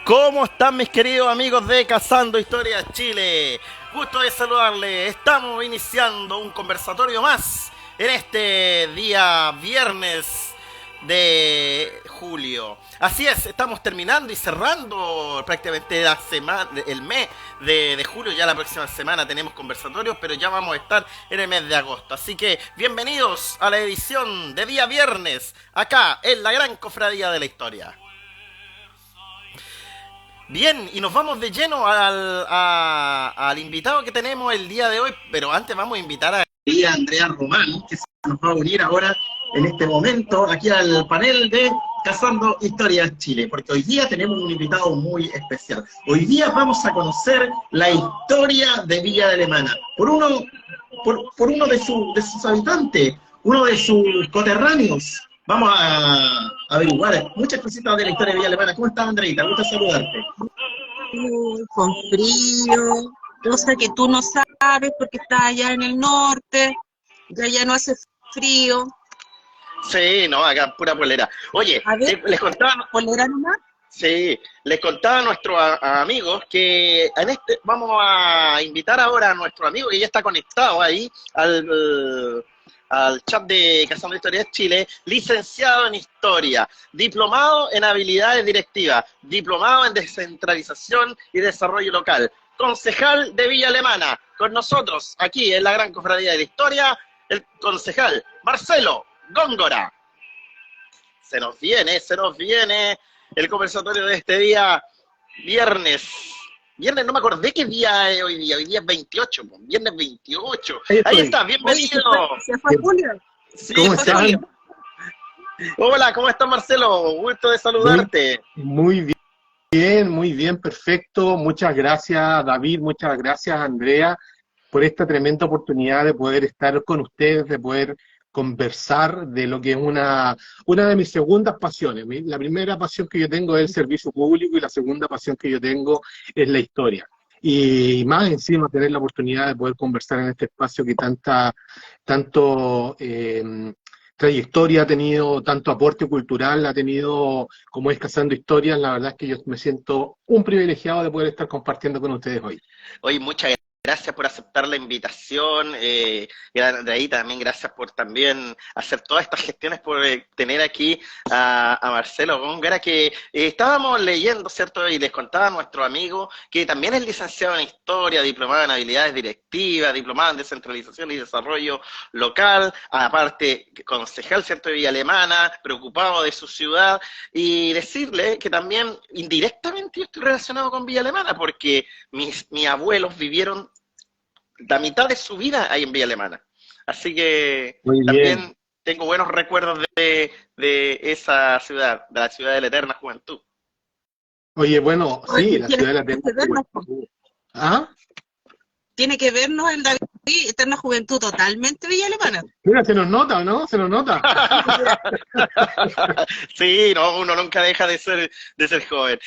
¿Cómo están mis queridos amigos de Cazando Historias Chile? Gusto de saludarles. Estamos iniciando un conversatorio más en este día viernes de julio. Así es, estamos terminando y cerrando prácticamente la semana, el mes de julio. Ya la próxima semana tenemos conversatorios, pero ya vamos a estar en el mes de agosto. Así que bienvenidos a la edición de día viernes, acá en la Gran Cofradía de la Historia. Bien, y nos vamos de lleno al invitado que tenemos el día de hoy, pero antes vamos a invitar a Andrea Román, que se nos va a unir ahora en este momento aquí al panel de Cazando Historias Chile, porque hoy día tenemos un invitado muy especial. Hoy día vamos a conocer la historia de Villa Alemana, por uno de sus habitantes, uno de sus coterráneos. Vamos a averiguar muchas cositas de la historia de Villa Alemana. ¿Cómo estás, Andreita? Gusto saludarte. Con frío, cosa que tú no sabes porque estás allá en el norte, y allá no hace frío. Sí, no, acá pura polera. Oye, A ver, les contaba, ¿polera nomás? sí, les contaba a nuestros amigos que vamos a invitar ahora a nuestro amigo que ya está conectado ahí al chat de Cazando Historias Chile, licenciado en Historia, diplomado en Habilidades Directivas, diplomado en Descentralización y Desarrollo Local, concejal de Villa Alemana. Con nosotros, aquí en la Gran Cofradía de la Historia, el concejal Marcelo Góngora. Se nos viene el conversatorio de este día, viernes. Viernes, no me acordé qué día es hoy día es 28, viernes 28. Ahí está, bienvenido. Oye, se fue Julio. Sí, ¿Cómo fue están? Julio. Hola, ¿cómo estás, Marcelo? Gusto de saludarte. Muy bien, perfecto. Muchas gracias, David, muchas gracias, Andrea, por esta tremenda oportunidad de poder estar con ustedes, de poder conversar de lo que es una de mis segundas pasiones. La primera pasión que yo tengo es el servicio público y la segunda pasión que yo tengo es la historia. Y más encima tener la oportunidad de poder conversar en este espacio que tanto trayectoria ha tenido, tanto aporte cultural ha tenido como es Cazando Historias. La verdad es que yo me siento un privilegiado de poder estar compartiendo con ustedes hoy. Oye, muchas gracias por aceptar la invitación, y de ahí también gracias por también hacer todas estas gestiones, por tener aquí a Marcelo Góngora, que estábamos leyendo, ¿cierto? Y les contaba a nuestro amigo que también es licenciado en Historia, diplomado en Habilidades Directivas, diplomado en Descentralización y Desarrollo Local, aparte concejal, ¿cierto? De Villa Alemana, preocupado de su ciudad, y decirle que también indirectamente yo estoy relacionado con Villa Alemana, porque mis abuelos vivieron la mitad de su vida ahí en Villa Alemana. Así que Muy también bien. tengo buenos recuerdos de esa ciudad, de la ciudad de la eterna juventud. Oye, bueno, sí, Oye, la tiene ciudad de la que vernos, ¿Ah? tiene que vernos el David, Eterna Juventud, totalmente Villa Alemana. Mira, se nos nota, ¿no? Se nos nota. Sí, no, uno nunca deja de ser joven.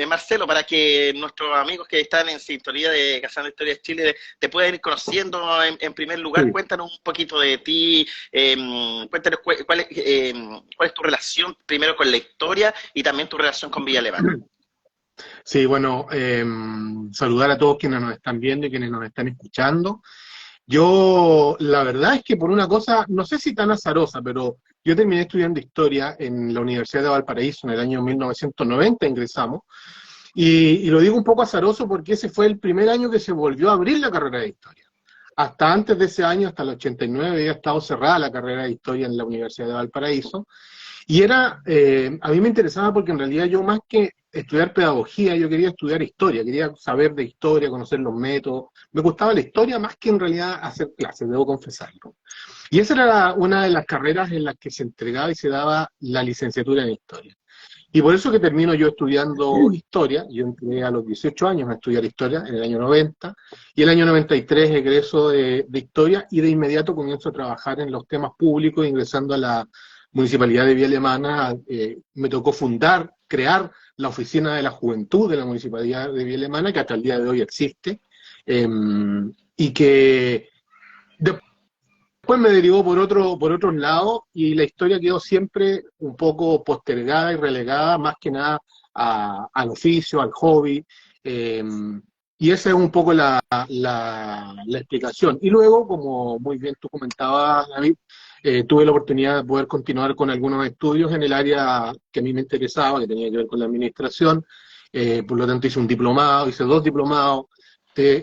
Marcelo, para que nuestros amigos que están en sintonía de Cazando Historias Chile te puedan ir conociendo en primer lugar, Sí. cuéntanos un poquito de ti, cuéntanos cuál es tu relación primero con la historia y también tu relación con Villa Alemana. Sí, bueno, saludar a todos quienes nos están viendo y quienes nos están escuchando. Yo, la verdad es que por una cosa, no sé si tan azarosa, pero yo terminé estudiando historia en la Universidad de Valparaíso en el año 1990, ingresamos, y lo digo un poco azaroso porque ese fue el primer año que se volvió a abrir la carrera de historia. Hasta antes de ese año, hasta el 89, había estado cerrada la carrera de historia en la Universidad de Valparaíso. Y a mí me interesaba porque en realidad yo más que estudiar pedagogía, yo quería estudiar historia, quería saber de historia, conocer los métodos. Me gustaba la historia más que en realidad hacer clases, debo confesarlo. Y esa era una de las carreras en las que se entregaba y se daba la licenciatura en historia. Y por eso que termino yo estudiando historia. Yo entré a los 18 años a estudiar historia, en el año 90, y el año 93 egreso de historia, y de inmediato comienzo a trabajar en los temas públicos, ingresando a la Municipalidad de Villa Alemana. Me tocó crear la Oficina de la Juventud de la Municipalidad de Villa Alemana, que hasta el día de hoy existe, y que después me derivó por otros lados, y la historia quedó siempre un poco postergada y relegada, más que nada al oficio, al hobby, y esa es un poco la explicación. Y luego, como muy bien tú comentabas, David, tuve la oportunidad de poder continuar con algunos estudios en el área que a mí me interesaba, que tenía que ver con la administración. Por lo tanto hice un diplomado, hice 2 diplomados,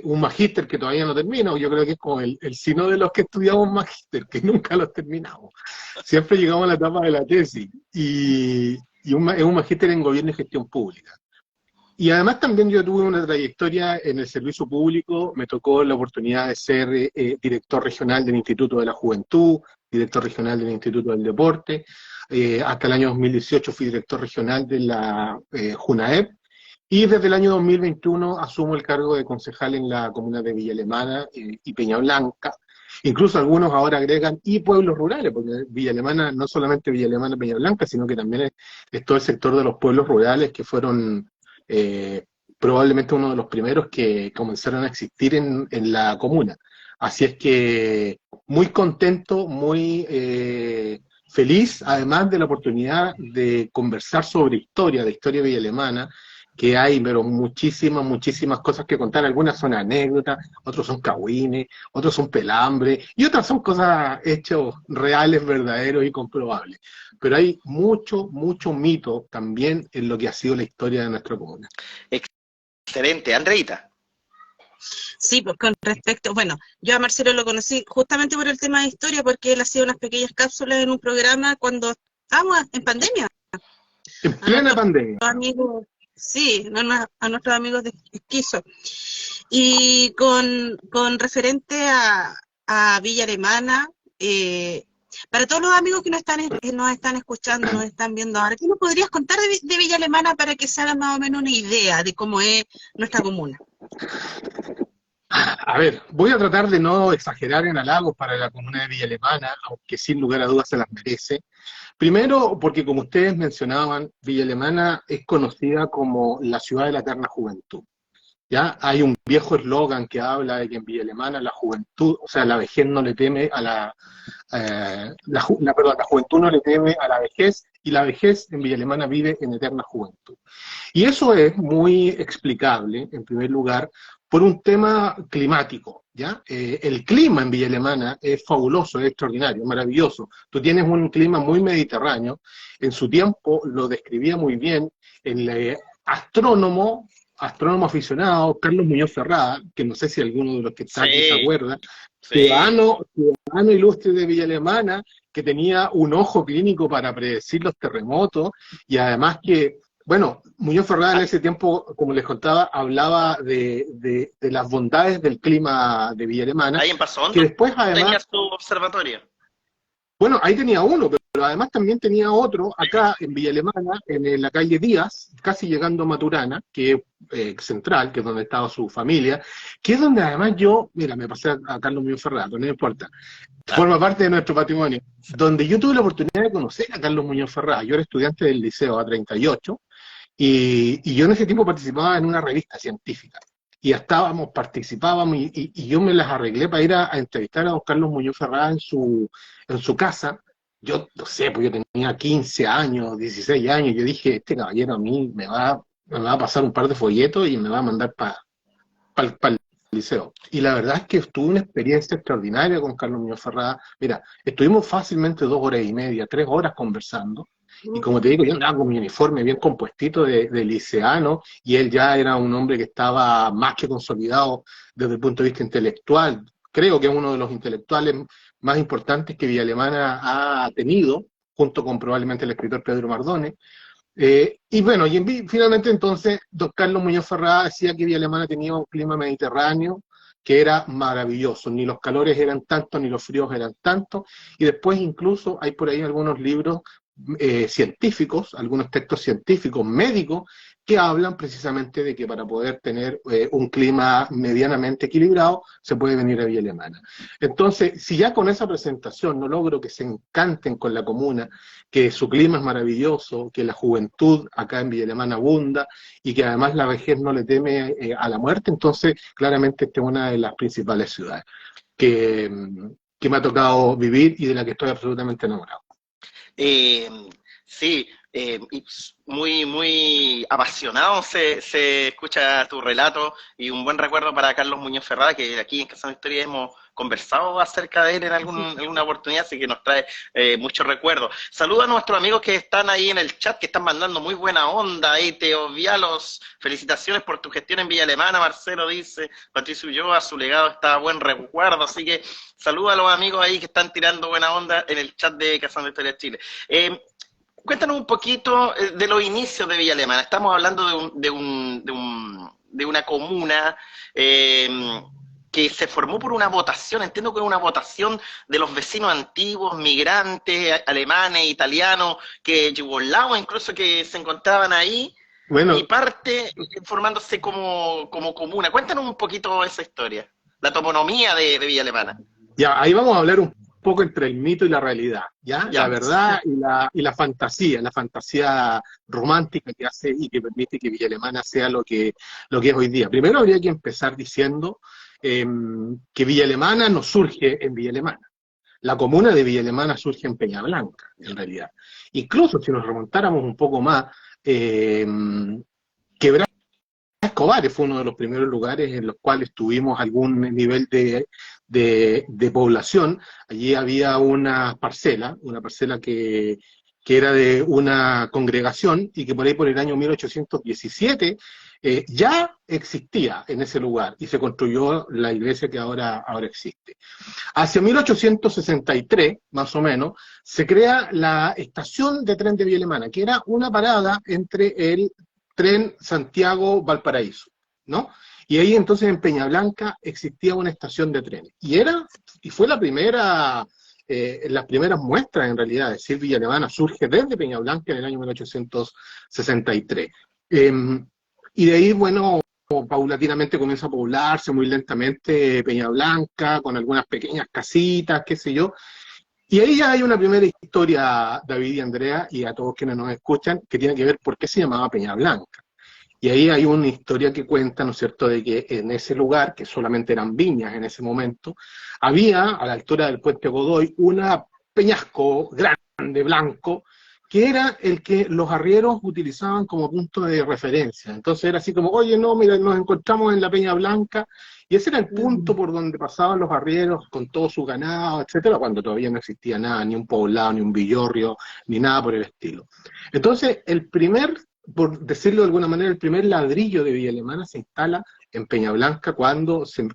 un magíster que todavía no termino. Yo creo que es como el sino de los que estudiamos magíster, que nunca los terminamos. Siempre llegamos a la etapa de la tesis, y es un magíster en gobierno y gestión pública. Y además también yo tuve una trayectoria en el servicio público. Me tocó la oportunidad de ser director regional del Instituto de la Juventud, director regional del Instituto del Deporte. Hasta el año 2018 fui director regional de la JUNAEP, y desde el año 2021 asumo el cargo de concejal en la comuna de Villa Alemana y Peña Blanca. Incluso algunos ahora agregan y pueblos rurales, porque Villa Alemana, no solamente Villa Alemana y Peña Blanca, sino que también es todo el sector de los pueblos rurales, que fueron probablemente uno de los primeros que comenzaron a existir en la comuna. Así es que muy contento, muy feliz, además de la oportunidad de conversar sobre historia, de historia Villa Alemana, que hay, pero muchísimas cosas que contar. Algunas son anécdotas, otros son cagüines, otros son pelambre, y otras son cosas, hechos reales, verdaderos y comprobables. Pero hay mucho mito también en lo que ha sido la historia de nuestra comuna. Excelente. Andreita. Sí, pues con respecto, bueno, yo a Marcelo lo conocí justamente por el tema de historia, porque él hacía unas pequeñas cápsulas en un programa cuando estábamos en pandemia. En plena pandemia. Amigos, sí, a nuestros amigos de Esquizo. Y con referente a Villa Alemana, para todos los amigos que nos están escuchando, nos están viendo ahora, ¿qué nos podrías contar de Villa Alemana para que se hagan más o menos una idea de cómo es nuestra comuna? A ver, voy a tratar de no exagerar en halagos para la comuna de Villa Alemana, aunque sin lugar a dudas se las merece. Primero, porque como ustedes mencionaban, Villa Alemana es conocida como la ciudad de la eterna juventud. ¿Ya? Hay un viejo eslogan que habla de que en Villa Alemana la juventud, o sea, la vejez no le teme a la juventud no le teme a la vejez, y la vejez en Villa Alemana vive en eterna juventud. Y eso es muy explicable, en primer lugar, por un tema climático, ¿ya? El clima en Villa Alemana es fabuloso, es extraordinario, es maravilloso. Tú tienes un clima muy mediterráneo. En su tiempo lo describía muy bien el astrónomo aficionado, Carlos Muñoz Ferrada, que no sé si alguno de los que están aquí se acuerda, ciudadano ilustre de Villa Alemana, que tenía un ojo clínico para predecir los terremotos, y además que, bueno, Muñoz Ferrada en ese tiempo, como les contaba, hablaba de las bondades del clima de Villa Alemana. Ahí en Paso Hondo, que después además tenía su observatorio. Bueno, ahí tenía uno, pero además también tenía otro acá en Villa Alemana, en la calle Díaz, casi llegando a Maturana, que es central, que es donde estaba su familia, que es donde además yo, mira, me pasé a Carlos Muñoz Ferrada, no importa, forma parte de nuestro patrimonio, donde yo tuve la oportunidad de conocer a Carlos Muñoz Ferrada. Yo era estudiante del Liceo A38, y yo en ese tiempo participaba en una revista científica. Y participábamos, y yo me las arreglé para ir a entrevistar a don Carlos Muñoz Ferrada en su casa. Yo no sé, pues yo tenía 15 años, 16 años, yo dije, este caballero a mí me va a pasar un par de folletos y me va a mandar para el liceo. Y la verdad es que tuve una experiencia extraordinaria con Carlos Muñoz Ferrada. Mira, estuvimos fácilmente 2 horas y media, 3 horas conversando. Y como te digo, yo andaba con mi uniforme bien compuestito de liceano, y él ya era un hombre que estaba más que consolidado desde el punto de vista intelectual. Creo que es uno de los intelectuales más importantes que Villa Alemana ha tenido, junto con probablemente el escritor Pedro Mardones. Y bueno, finalmente entonces, don Carlos Muñoz Ferrada decía que Villa Alemana tenía un clima mediterráneo que era maravilloso, ni los calores eran tantos, ni los fríos eran tantos, y después incluso hay por ahí algunos libros científicos, algunos textos científicos, médicos, que hablan precisamente de que para poder tener un clima medianamente equilibrado, se puede venir a Villa Alemana. Entonces, si ya con esa presentación no logro que se encanten con la comuna, que su clima es maravilloso, que la juventud acá en Villa Alemana abunda, y que además la vejez no le teme a la muerte, entonces claramente esta es una de las principales ciudades que me ha tocado vivir y de la que estoy absolutamente enamorado. Sí, y muy, muy apasionado se escucha tu relato, y un buen recuerdo para Carlos Muñoz Ferrada, que aquí en Casa de Historia hemos conversado acerca de él en alguna oportunidad, así que nos trae muchos recuerdos. Saluda a nuestros amigos que están ahí en el chat, que están mandando muy buena onda. Ahí Teo Vialos, felicitaciones por tu gestión en Villa Alemana, Marcelo dice. Patricio Ulloa, su legado está a buen recuerdo, así que saluda a los amigos ahí que están tirando buena onda en el chat de Casa de Historia Chile. Cuéntanos un poquito de los inicios de Villa Alemana. Estamos hablando de una comuna que se formó por una votación, entiendo que es una votación de los vecinos antiguos, migrantes, alemanes, italianos, que yugoslavos incluso, que se encontraban ahí, Bueno, y parte formándose como comuna. Cuéntanos un poquito esa historia, la toponomía de Villa Alemana. ya, ahí vamos a hablar un poco entre el mito y la realidad, ¿ya? Ya. La verdad y la fantasía romántica que hace y que permite que Villa Alemana sea lo que es hoy día. Primero habría que empezar diciendo que Villa Alemana no surge en Villa Alemana. La comuna de Villa Alemana surge en Peña Blanca, en realidad. Incluso si nos remontáramos un poco más, Quebrada Escobar fue uno de los primeros lugares en los cuales tuvimos algún nivel de población. Allí había una parcela que era de una congregación y que por ahí por el año 1817 ya existía en ese lugar y se construyó la iglesia que ahora existe. Hacia 1863, más o menos, se crea la estación de tren de Villa Alemana, que era una parada entre el tren Santiago-Valparaíso, ¿no? Y ahí entonces en Peña Blanca existía una estación de trenes. Y fue la primera, las primeras muestras en realidad, es decir, Villa Alemana surge desde Peña Blanca en el año 1863. Y de ahí, bueno, paulatinamente comienza a poblarse muy lentamente Peña Blanca, con algunas pequeñas casitas, qué sé yo. Y ahí ya hay una primera historia, David y Andrea, y a todos quienes nos escuchan, que tiene que ver por qué se llamaba Peña Blanca. Y ahí hay una historia que cuenta, ¿no es cierto?, de que en ese lugar, que solamente eran viñas en ese momento, había, a la altura del puente Godoy, un peñasco grande, blanco, que era el que los arrieros utilizaban como punto de referencia. Entonces era así como, oye, no, mira, nos encontramos en la Peña Blanca, y ese era el punto por donde pasaban los arrieros con todo su ganado, etcétera, cuando todavía no existía nada, ni un poblado, ni un villorrio, ni nada por el estilo. Entonces, por decirlo de alguna manera, el primer ladrillo de Villa Alemana se instala en Peña Blanca cuando se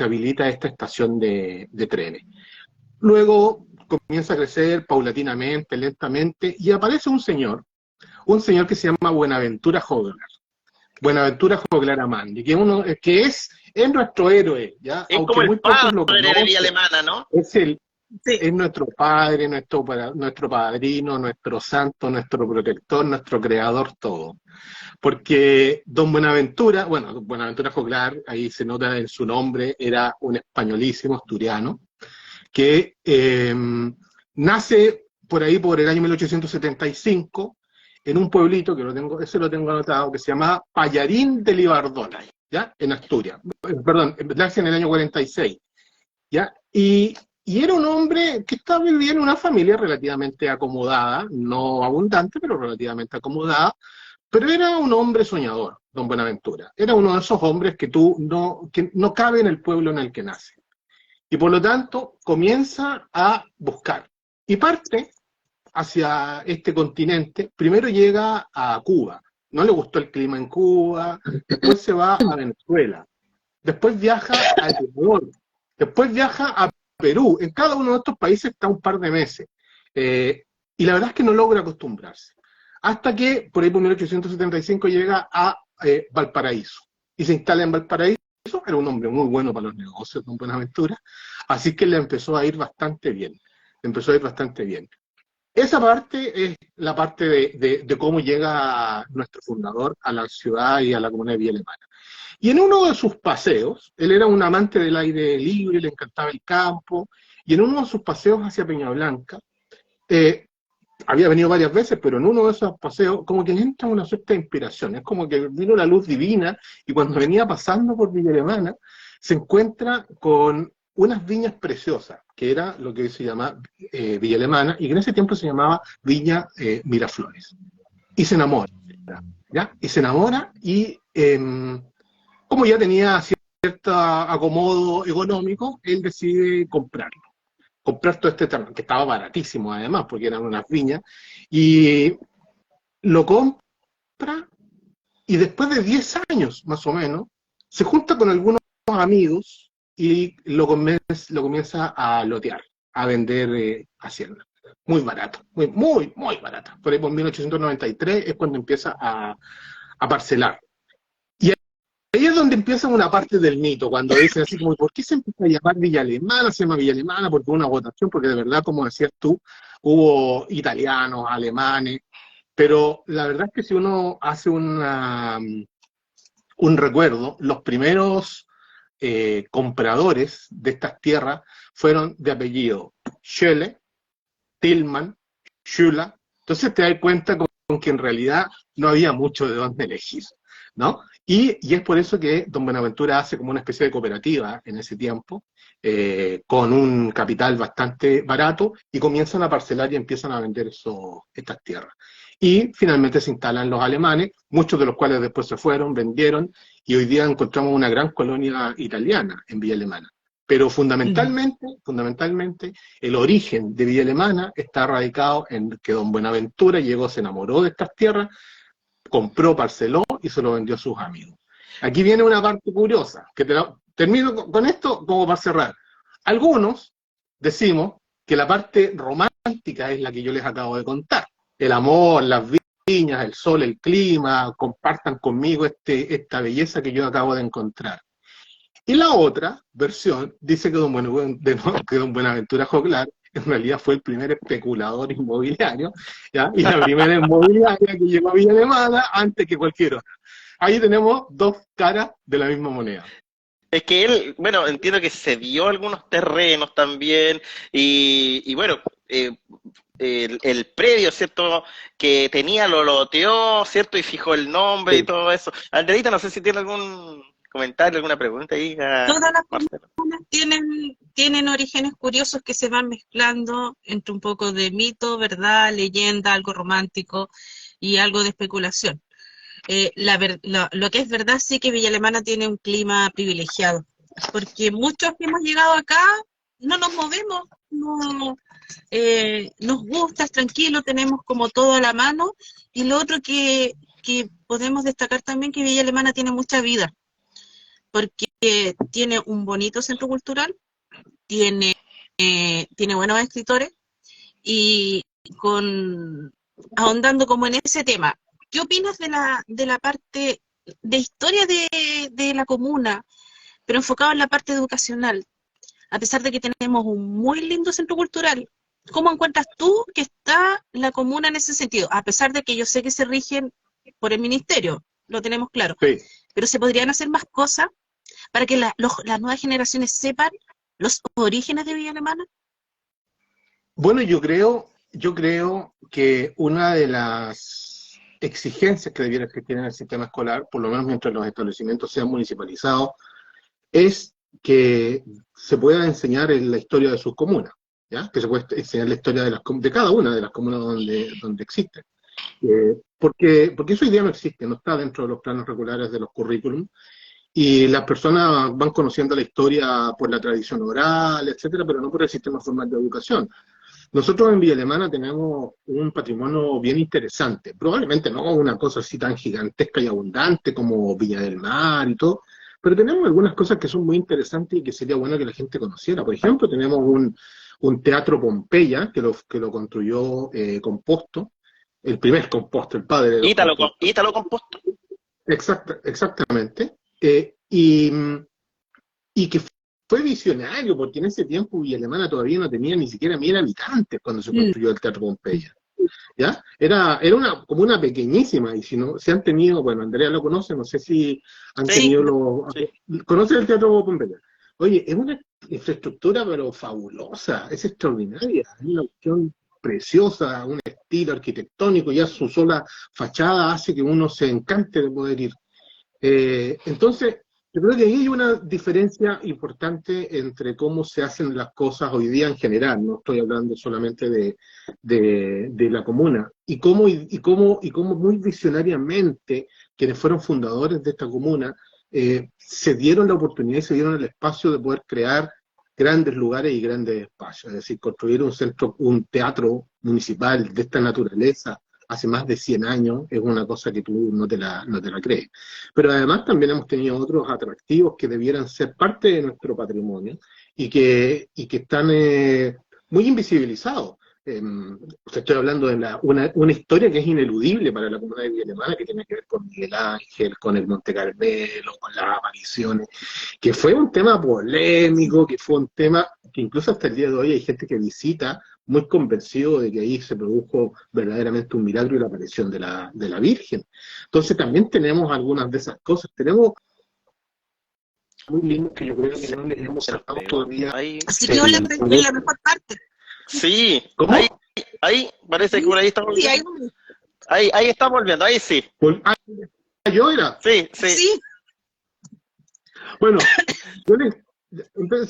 habilita esta estación de trenes. Luego comienza a crecer paulatinamente, lentamente, y aparece un señor que se llama Buenaventura Joglar Amandi, que es nuestro héroe, ¿ya? Es Aunque como muy el pocos lo padre de conocen. Villa Alemana, ¿no? Sí. Es nuestro padre, nuestro padrino, nuestro santo, nuestro protector, nuestro creador, todo. Porque don Buenaventura Joglar, ahí se nota en su nombre, era un españolísimo asturiano, que nace por ahí por el año 1875 en un pueblito, ese lo tengo anotado, que se llama Pallarín de Libardona, ¿ya? En Asturias. Perdón, nace en el año 46, ¿ya? Y era un hombre que vivía en una familia relativamente acomodada, no abundante, pero relativamente acomodada, pero era un hombre soñador, don Buenaventura. Era uno de esos hombres que no cabe en el pueblo en el que nace. Y por lo tanto, comienza a buscar. Y parte hacia este continente. Primero llega a Cuba. No le gustó el clima en Cuba. Después se va a Venezuela. Después viaja a Ecuador. Después viaja a Perú. En cada uno de estos países está un par de meses. Y la verdad es que no logra acostumbrarse. Hasta que, por ahí por 1875, llega a Valparaíso. Y se instala en Valparaíso. Era un hombre muy bueno para los negocios, don Buenaventura, así que le empezó a ir bastante bien. Esa parte es la parte de cómo llega nuestro fundador a la ciudad y a la comunidad de Villa Alemana. Y en uno de sus paseos, él era un amante del aire libre, le encantaba el campo, y en uno de sus paseos hacia Peña Blanca, había venido varias veces, pero en uno de esos paseos, como que le entra una suerte de inspiración, es como que vino la luz divina, y cuando venía pasando por Villa Alemana, se encuentra con unas viñas preciosas, que era lo que se llama Villa Alemana, y que en ese tiempo se llamaba Viña Miraflores. Y se enamora, ¿ya? Y se enamora y como ya tenía cierto acomodo económico, él decide comprarlo. Comprar todo este terreno, que estaba baratísimo además, porque eran unas viñas, y lo compra, y después de 10 años, más o menos, se junta con algunos amigos y lo comienza a lotear, a vender hacienda. Muy barato, muy barata. Por ahí por 1893 es cuando empieza a parcelar. Y ahí es donde empieza una parte del mito, cuando dicen así como, ¿por qué se empieza a llamar Villa Alemana? Se llama Villa Alemana porque hubo una votación, porque de verdad, como decías tú, hubo italianos, alemanes, pero la verdad es que si uno hace un recuerdo, los primeros compradores de estas tierras fueron de apellido Schelle, Tillman, Schüller. Entonces te das cuenta con que en realidad no había mucho de dónde elegir, ¿no? Y es por eso que don Buenaventura hace como una especie de cooperativa en ese tiempo, con un capital bastante barato, y comienzan a parcelar y empiezan a vender estas tierras. Y finalmente se instalan los alemanes, muchos de los cuales después se fueron, vendieron, y hoy día encontramos una gran colonia italiana en Villa Alemana. Pero fundamentalmente, el origen de Villa Alemana está radicado en que don Buenaventura llegó, se enamoró de estas tierras, compró, parceló y se lo vendió a sus amigos. Aquí viene una parte curiosa, que termino con esto como para cerrar. Algunos decimos que la parte romántica es la que yo les acabo de contar. El amor, las viñas, el sol, el clima, compartan conmigo esta belleza que yo acabo de encontrar. Y la otra versión dice que don Buenaventura Joglar en realidad fue el primer especulador inmobiliario, ¿ya? Y la primera inmobiliaria que llegó a Villa Alemana antes que cualquier otra. Ahí tenemos dos caras de la misma moneda. Es que él, bueno, entiendo que cedió algunos terrenos también, y bueno, el predio, ¿cierto?, que tenía lo loteó, ¿cierto?, y fijó el nombre y todo eso. Andreita, no sé si tiene algún comentario, alguna pregunta ahí. Todas las comunas tienen orígenes curiosos que se van mezclando entre un poco de mito, verdad, leyenda, algo romántico y algo de especulación. Lo que es verdad sí que Villa Alemana tiene un clima privilegiado, porque muchos que hemos llegado acá no nos movemos, no, nos gusta, es tranquilo, tenemos como todo a la mano. Y lo otro que podemos destacar también, que Villa Alemana tiene mucha vida, porque tiene un bonito centro cultural, tiene buenos escritores, y ahondando como en ese tema, ¿qué opinas de la parte de historia de la comuna, pero enfocado en la parte educacional? A pesar de que tenemos un muy lindo centro cultural, ¿cómo encuentras tú que está la comuna en ese sentido? A pesar de que yo sé que se rigen por el ministerio, lo tenemos claro, Sí. Pero se podrían hacer más cosas para que las nuevas generaciones sepan los orígenes de Villa Alemana. Bueno, yo creo que una de las exigencias que debiera existir en el sistema escolar, por lo menos mientras los establecimientos sean municipalizados, es que se pueda enseñar en la historia de sus comunas, ¿ya? Que se pueda enseñar la historia de cada una de las comunas donde existen. Porque eso hoy día no existe, no está dentro de los planos regulares de los currículum, y las personas van conociendo la historia por la tradición oral, etcétera, pero no por el sistema formal de educación. Nosotros en Villa Alemana tenemos un patrimonio bien interesante, probablemente no una cosa así tan gigantesca y abundante como Viña del Mar y todo, pero tenemos algunas cosas que son muy interesantes y que sería bueno que la gente conociera. Por ejemplo, tenemos un teatro Pompeya, que lo construyó Composto, el primer Composto, el padre de los Ítalo Composto. Exactamente. Y que fue visionario, porque en ese tiempo Villa Alemana todavía no tenía ni siquiera 1000 habitantes cuando se construyó el Teatro Pompeya. ¿Ya? Era una comuna pequeñísima, y si han tenido, bueno, Andrea lo conoce, no sé si han tenido ¿Conoce el Teatro Pompeya? Oye, es una infraestructura pero fabulosa, es extraordinaria, es una opción preciosa, un estilo arquitectónico, ya su sola fachada hace que uno se encante de poder ir. Entonces, Yo creo que ahí hay una diferencia importante entre cómo se hacen las cosas hoy día en general, no estoy hablando solamente de la comuna, y cómo muy visionariamente quienes fueron fundadores de esta comuna se dieron la oportunidad y se dieron el espacio de poder crear grandes lugares y grandes espacios, es decir, construir un centro, un teatro municipal de esta naturaleza hace más de 100 años, es una cosa que tú no te la crees. Pero además también hemos tenido otros atractivos que debieran ser parte de nuestro patrimonio y que están muy invisibilizados. O sea, estoy hablando de una historia que es ineludible para la comunidad de Villa Alemana, que tiene que ver con Miguel Ángel, con el Monte Carmelo, con las apariciones, que fue un tema polémico, que fue un tema que incluso hasta el día de hoy hay gente que visita muy convencido de que ahí se produjo verdaderamente un milagro y la aparición de la Virgen. Entonces también tenemos algunas de esas cosas. Tenemos muy lindo que yo creo que no le hemos sacado todavía. Así que es la mejor parte. Sí, ¿Cómo? ahí parece que por ahí estamos Sí, volviendo. Ahí estamos volviendo, ahí sí. ¿Yo era? Sí. Sí. Bueno,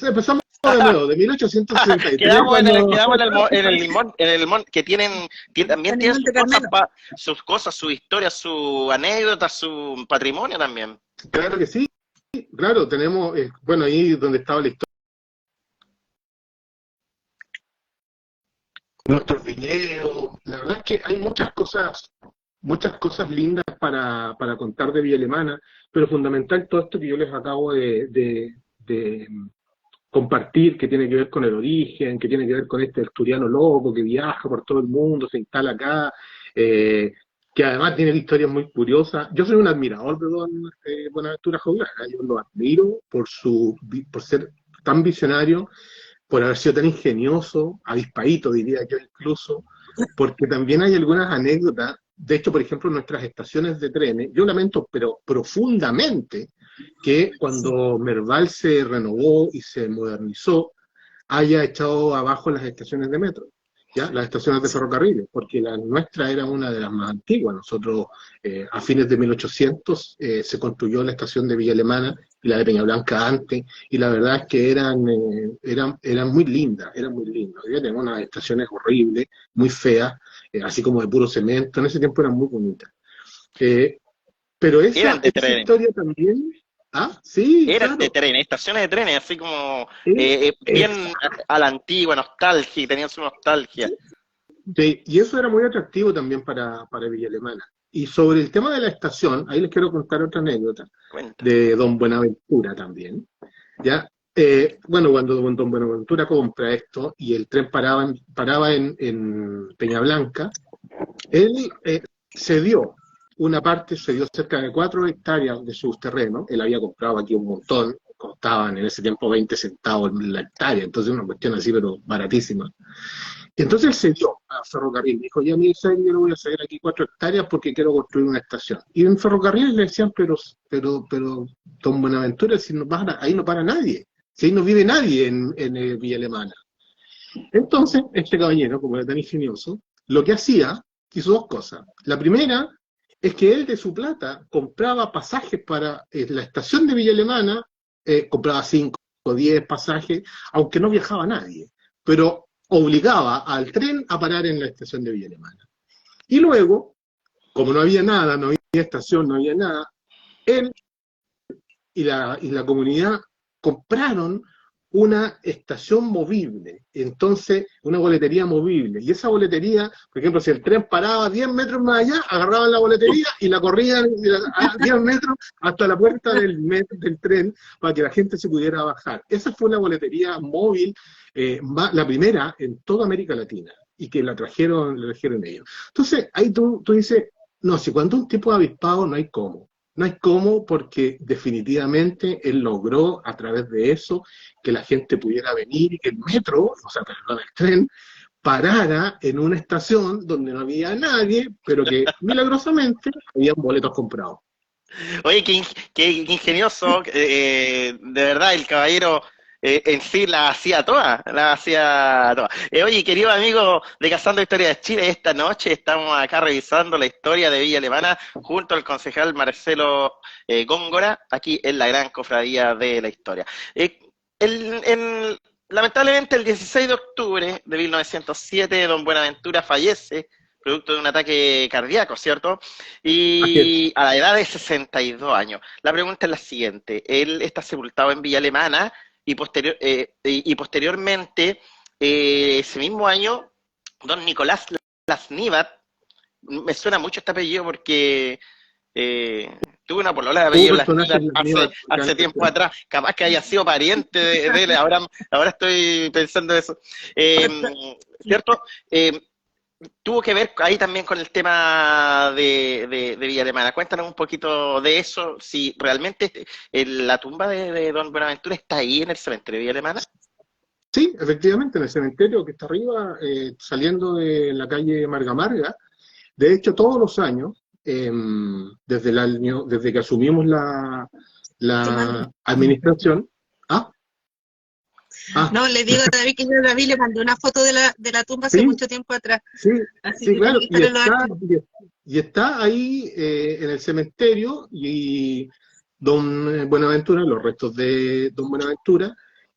empezamos de nuevo, de 1863. Quedamos cuando- en el limón, que también tienen sus cosas, su historia, su anécdota, su patrimonio también. Claro que sí, claro, tenemos, bueno, ahí donde estaba la historia. Nuestros viñedos, la verdad es que hay muchas cosas lindas para contar de Villa Alemana, pero fundamental todo esto que yo les acabo de compartir, que tiene que ver con el origen, que tiene que ver con este asturiano loco que viaja por todo el mundo, se instala acá, que además tiene historias muy curiosas. Yo soy un admirador de don Buenaventura Jauregui, yo lo admiro por ser tan visionario, por haber sido tan ingenioso, avispadito diría yo incluso, porque también hay algunas anécdotas. De hecho, por ejemplo, nuestras estaciones de trenes, yo lamento, pero profundamente, que cuando Merval se renovó y se modernizó, haya echado abajo las estaciones de metro, ¿ya? Las estaciones de ferrocarriles, porque la nuestra era una de las más antiguas. Nosotros, a fines de 1800, se construyó la estación de Villa Alemana y la de Peña Blanca antes, y la verdad es que eran muy lindas, Hoy día tenemos unas estaciones horribles, muy feas, así como de puro cemento. En ese tiempo eran muy bonitas. Pero Eran de esa trenes. historia también... Ah, sí, Eran claro. de trenes, estaciones de trenes, así como Sí, bien a la antigua, nostalgia, tenían su nostalgia. sí, y eso era muy atractivo también para Villa Alemana. Y sobre el tema de la estación, ahí les quiero contar otra anécdota Cuenta. de don Buenaventura también. ¿Ya? Bueno, cuando don Buenaventura compra esto y el tren paraba en Peña Blanca, él cedió cerca de 4 hectáreas de sus terrenos. Él había comprado aquí un montón, costaban en ese tiempo 20 centavos la hectárea, entonces una cuestión así, pero baratísima. Y entonces él cedió a Ferrocarril, dijo, ya mi yo le voy a ceder aquí 4 hectáreas porque quiero construir una estación. Y en Ferrocarril le decían, pero don Buenaventura, si no ahí no para nadie, si ahí no vive nadie en Villa Alemana. Entonces, este caballero, como era tan ingenioso, lo que hizo dos cosas. La primera es que él de su plata compraba pasajes para la estación de Villa Alemana, compraba 5 o 10 pasajes, aunque no viajaba nadie, pero obligaba al tren a parar en la estación de Villa Alemana. Y luego, como no había nada, no había estación, no había nada, él y la comunidad compraron una estación movible, entonces una boletería movible, y esa boletería, por ejemplo, si el tren paraba 10 metros más allá, agarraban la boletería y la corrían a 10 metros hasta la puerta del tren para que la gente se pudiera bajar. Esa fue la boletería móvil, la primera en toda América Latina, y que la trajeron ellos. Entonces, ahí tú dices, no, si cuando un tipo de avispado no hay cómo. No hay cómo, porque definitivamente él logró a través de eso que la gente pudiera venir y que el metro, o sea, perdón, el tren, parara en una estación donde no había nadie, pero que milagrosamente habían boletos comprados. Oye, qué ingenioso, de verdad, el caballero en sí la hacía toda, la hacía toda. Oye, querido amigo de Cazando Historia de Chile, esta noche estamos acá revisando la historia de Villa Alemana junto al concejal Marcelo Góngora, aquí en la gran cofradía de la historia. El, en- Lamentablemente el 16 de octubre de 1907, don Buenaventura fallece producto de un ataque cardíaco, ¿cierto? Así es. Y a la edad de 62 años. La pregunta es la siguiente, él está sepultado en Villa Alemana y posteriormente, ese mismo año, don Nicolás Lasnivat, me suena mucho este apellido porque tuve una polola de Hubo apellido personajes Lasnivat en las hace tiempo atrás, capaz que haya sido pariente de él, ahora estoy pensando eso. ¿Cierto? Tuvo que ver ahí también con el tema de Villa Alemana. Cuéntanos un poquito de eso, si realmente la tumba de don Buenaventura está ahí en el cementerio de Villa Alemana. Sí, efectivamente, en el cementerio que está arriba, saliendo de la calle Marga Marga. De hecho, todos los años, desde que asumimos la administración, ¿ah? Ah, No, le digo a David que yo a David le mandé una foto de la tumba hace sí, mucho tiempo atrás, sí, así sí, que tiene claro, que estar en los archivos. y está ahí en el cementerio, y don Buenaventura, los restos de don Buenaventura,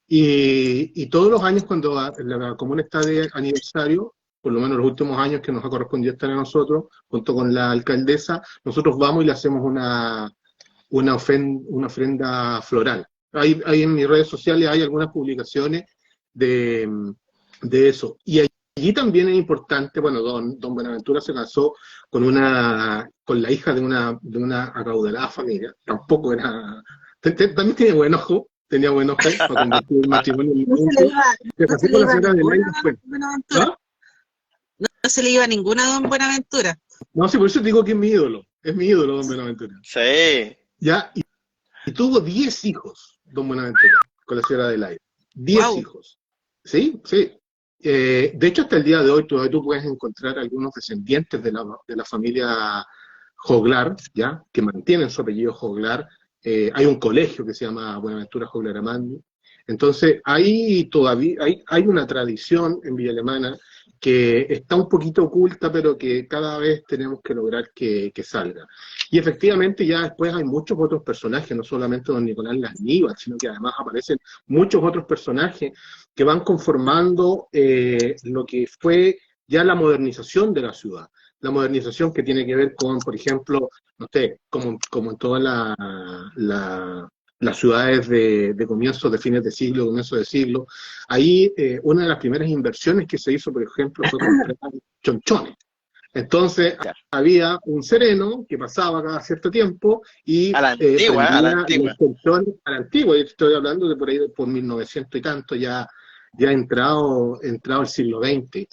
y todos los años cuando la comuna está de aniversario, por lo menos los últimos años que nos ha correspondido estar a nosotros, junto con la alcaldesa, nosotros vamos y le hacemos una ofrenda floral. Ahí en mis redes sociales hay algunas publicaciones de, de eso. Y allí también es importante, bueno, don Buenaventura se casó con la hija de una acaudalada familia, tampoco era, también tenía buen ojo para convertir el matrimonio en No se le negocio. iba, Se no casó se le con la iba señora de ninguna Ley a después. don Buenaventura, ¿Ah? no se le iba ninguna a don Buenaventura. No, sí, por eso te digo que es mi ídolo, don Buenaventura. Sí. ¿Ya? Y tuvo 10 hijos, don Buenaventura, con la señora Adelaide. 10 Wow. hijos. ¿Sí? Sí. De hecho, hasta el día de hoy todavía tú puedes encontrar algunos descendientes de la familia Joglar, ¿ya? Que mantienen su apellido Joglar. Hay un colegio que se llama Buenaventura Joglar Amandi. Entonces, ahí todavía hay una tradición en Villa Alemana que está un poquito oculta, pero que cada vez tenemos que lograr que salga. Y efectivamente ya después hay muchos otros personajes, no solamente don Nicolás Lasnívar, sino que además aparecen muchos otros personajes que van conformando lo que fue ya la modernización de la ciudad. La modernización que tiene que ver con, por ejemplo, no sé, como en todas las ciudades de comienzos, de fines de siglo, comienzos de siglo, ahí una de las primeras inversiones que se hizo, por ejemplo, fue comprar chonchones. Entonces había un sereno que pasaba cada cierto tiempo y A la prendía antigua. los chonchones a la antigua. Yo estoy hablando de por ahí por 1900 y tanto, ya entrado el siglo XX.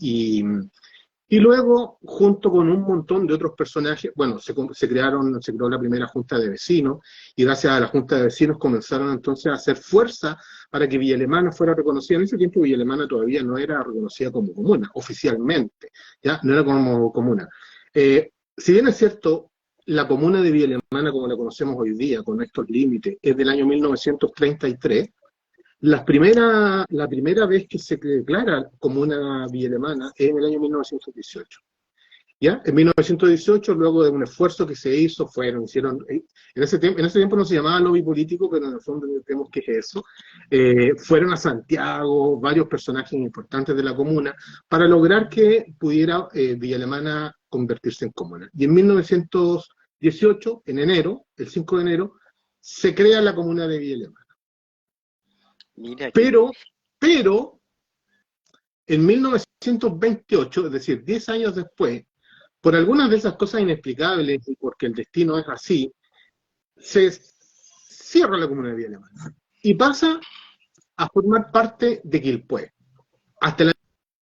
Y luego, junto con un montón de otros personajes, bueno, se creó la primera junta de vecinos, y gracias a la junta de vecinos comenzaron entonces a hacer fuerza para que Villa Alemana fuera reconocida. En ese tiempo Villa Alemana todavía no era reconocida como comuna, oficialmente, ¿ya? No era como comuna. Si bien es cierto, la comuna de Villa Alemana, como la conocemos hoy día, con estos límites, es del año 1933, la primera vez que se declara comuna Villa Alemana es en el año 1918. ¿Ya? En 1918, luego de un esfuerzo que se hizo, en ese tiempo no se llamaba lobby político, pero en el fondo entendemos que es eso, fueron a Santiago varios personajes importantes de la comuna para lograr que pudiera Villa Alemana convertirse en comuna. Y en 1918, en enero, el 5 de enero, se crea la comuna de Villa Alemana. Mira Pero en 1928, es decir, 10 años después, por algunas de esas cosas inexplicables y porque el destino es así, se cierra la comuna de Villa Alemana y pasa a formar parte de Quilpué hasta el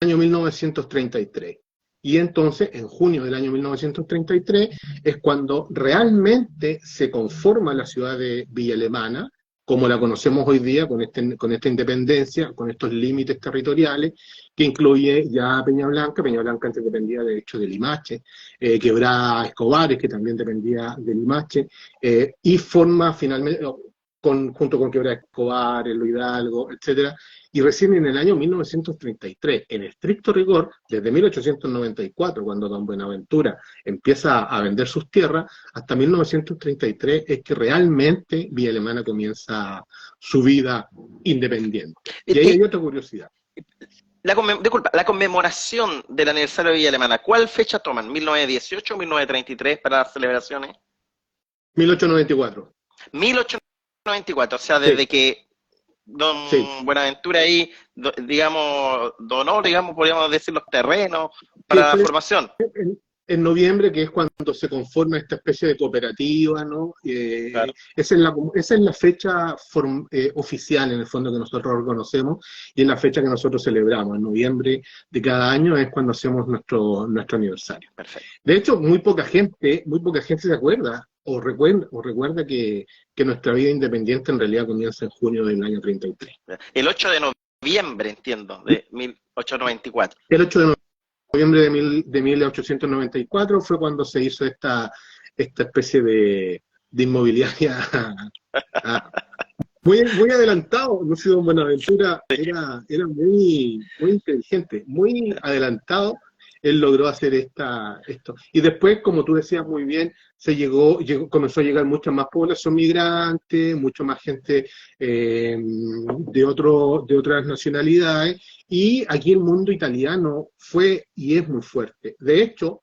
año 1933. Y entonces, en junio del año 1933, es cuando realmente se conforma la ciudad de Villa Alemana, como la conocemos hoy día, con esta independencia, con estos límites territoriales, que incluye ya Peña Blanca antes dependía de hecho de Limache, Quebrada Escobares, que también dependía de Limache, y forma finalmente, junto con Quebrada Escobar, Lo Hidalgo, etcétera, y recién en el año 1933, en estricto rigor, desde 1894, cuando don Buenaventura empieza a vender sus tierras, hasta 1933 es que realmente Villa Alemana comienza su vida independiente. Y ahí hay otra curiosidad. Disculpa, la conmemoración del aniversario de Villa Alemana, ¿cuál fecha toman? ¿1918 o 1933 para las celebraciones? 1894. 1894, o sea, desde que don Buenaventura ahí, digamos, donó, digamos, podríamos decir, los terrenos para la formación. En noviembre, que es cuando se conforma esta especie de cooperativa, ¿no? Claro. Esa es la fecha oficial, en el fondo, que nosotros reconocemos, y es la fecha que nosotros celebramos. En noviembre de cada año es cuando hacemos nuestro aniversario. Perfecto. De hecho, muy poca gente se acuerda o recuerda que nuestra vida independiente en realidad comienza en junio del año 33. El 8 de noviembre, entiendo, de 1894. El 8 de noviembre de 1894 fue cuando se hizo esta especie de inmobiliaria muy adelantado. No sé, don Buenaventura era muy inteligente, muy adelantado. Él logró hacer esto. Y después, como tú decías muy bien, comenzó a llegar mucha más población migrante, mucha más gente de otras nacionalidades, y aquí el mundo italiano fue y es muy fuerte. De hecho,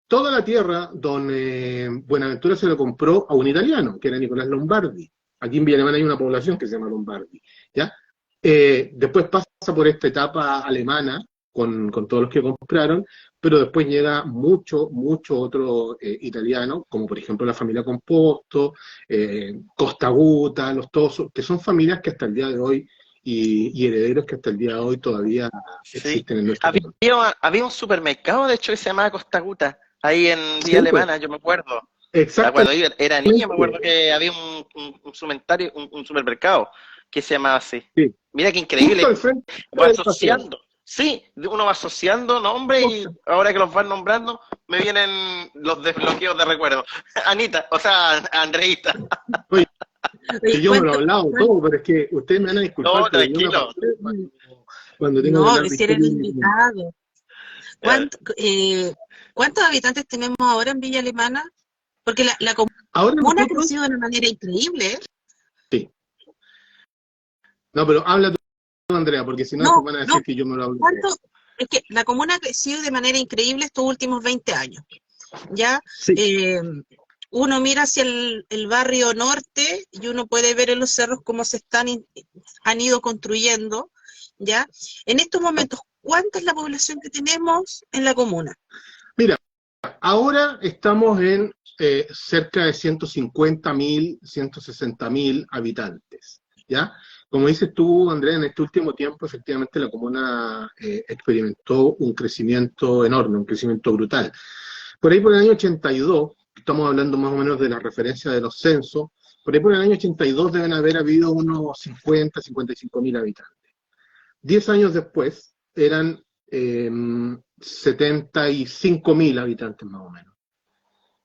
toda la tierra, don Buenaventura se lo compró a un italiano, que era Nicolás Lombardi. Aquí en Villa Alemana hay una población que se llama Lombardi, ¿ya? Después pasa por esta etapa alemana, con todos los que compraron, pero después llega mucho otro italiano, como por ejemplo la familia Composto, Costa Guta, los Tosos, que son familias que hasta el día de hoy, y herederos que hasta el día de hoy todavía existen en nuestro país. Había un supermercado, de hecho, que se llamaba Costa Guta, ahí en Villa Alemana, yo me acuerdo. Exacto. Cuando yo era niño me acuerdo que había un supermercado que se llamaba así. Sí. Mira qué increíble. Va asociando. Sí, uno va asociando nombres y ahora que los van nombrando me vienen los desbloqueos de recuerdo. Anita, o sea, Andreita. Oye, que yo me lo he hablado todo, pero es que ustedes me van a disculpar. No, tranquilo. Cuando tengo no, que si eres invitado. ¿Cuántos habitantes tenemos ahora en Villa Alemana? Porque la comuna ha crecido de una manera increíble, ¿eh? Sí. No, pero habla tú, Andrea, porque si no, se van a decir que yo me lo hablo. Es que la comuna ha crecido de manera increíble estos últimos 20 años, ¿ya? Sí. Uno mira hacia el barrio norte y uno puede ver en los cerros cómo han ido construyendo, ¿ya? En estos momentos, ¿cuánta es la población que tenemos en la comuna? Mira, ahora estamos en cerca de 150.000, 160.000 habitantes, ¿ya? Como dices tú, Andrea, en este último tiempo, efectivamente, la comuna experimentó un crecimiento enorme, un crecimiento brutal. Por ahí por el año 82, estamos hablando más o menos de la referencia de los censos, por ahí por el año 82 deben haber habido unos 50, 55.000 habitantes. 10 años después eran 75.000 habitantes más o menos.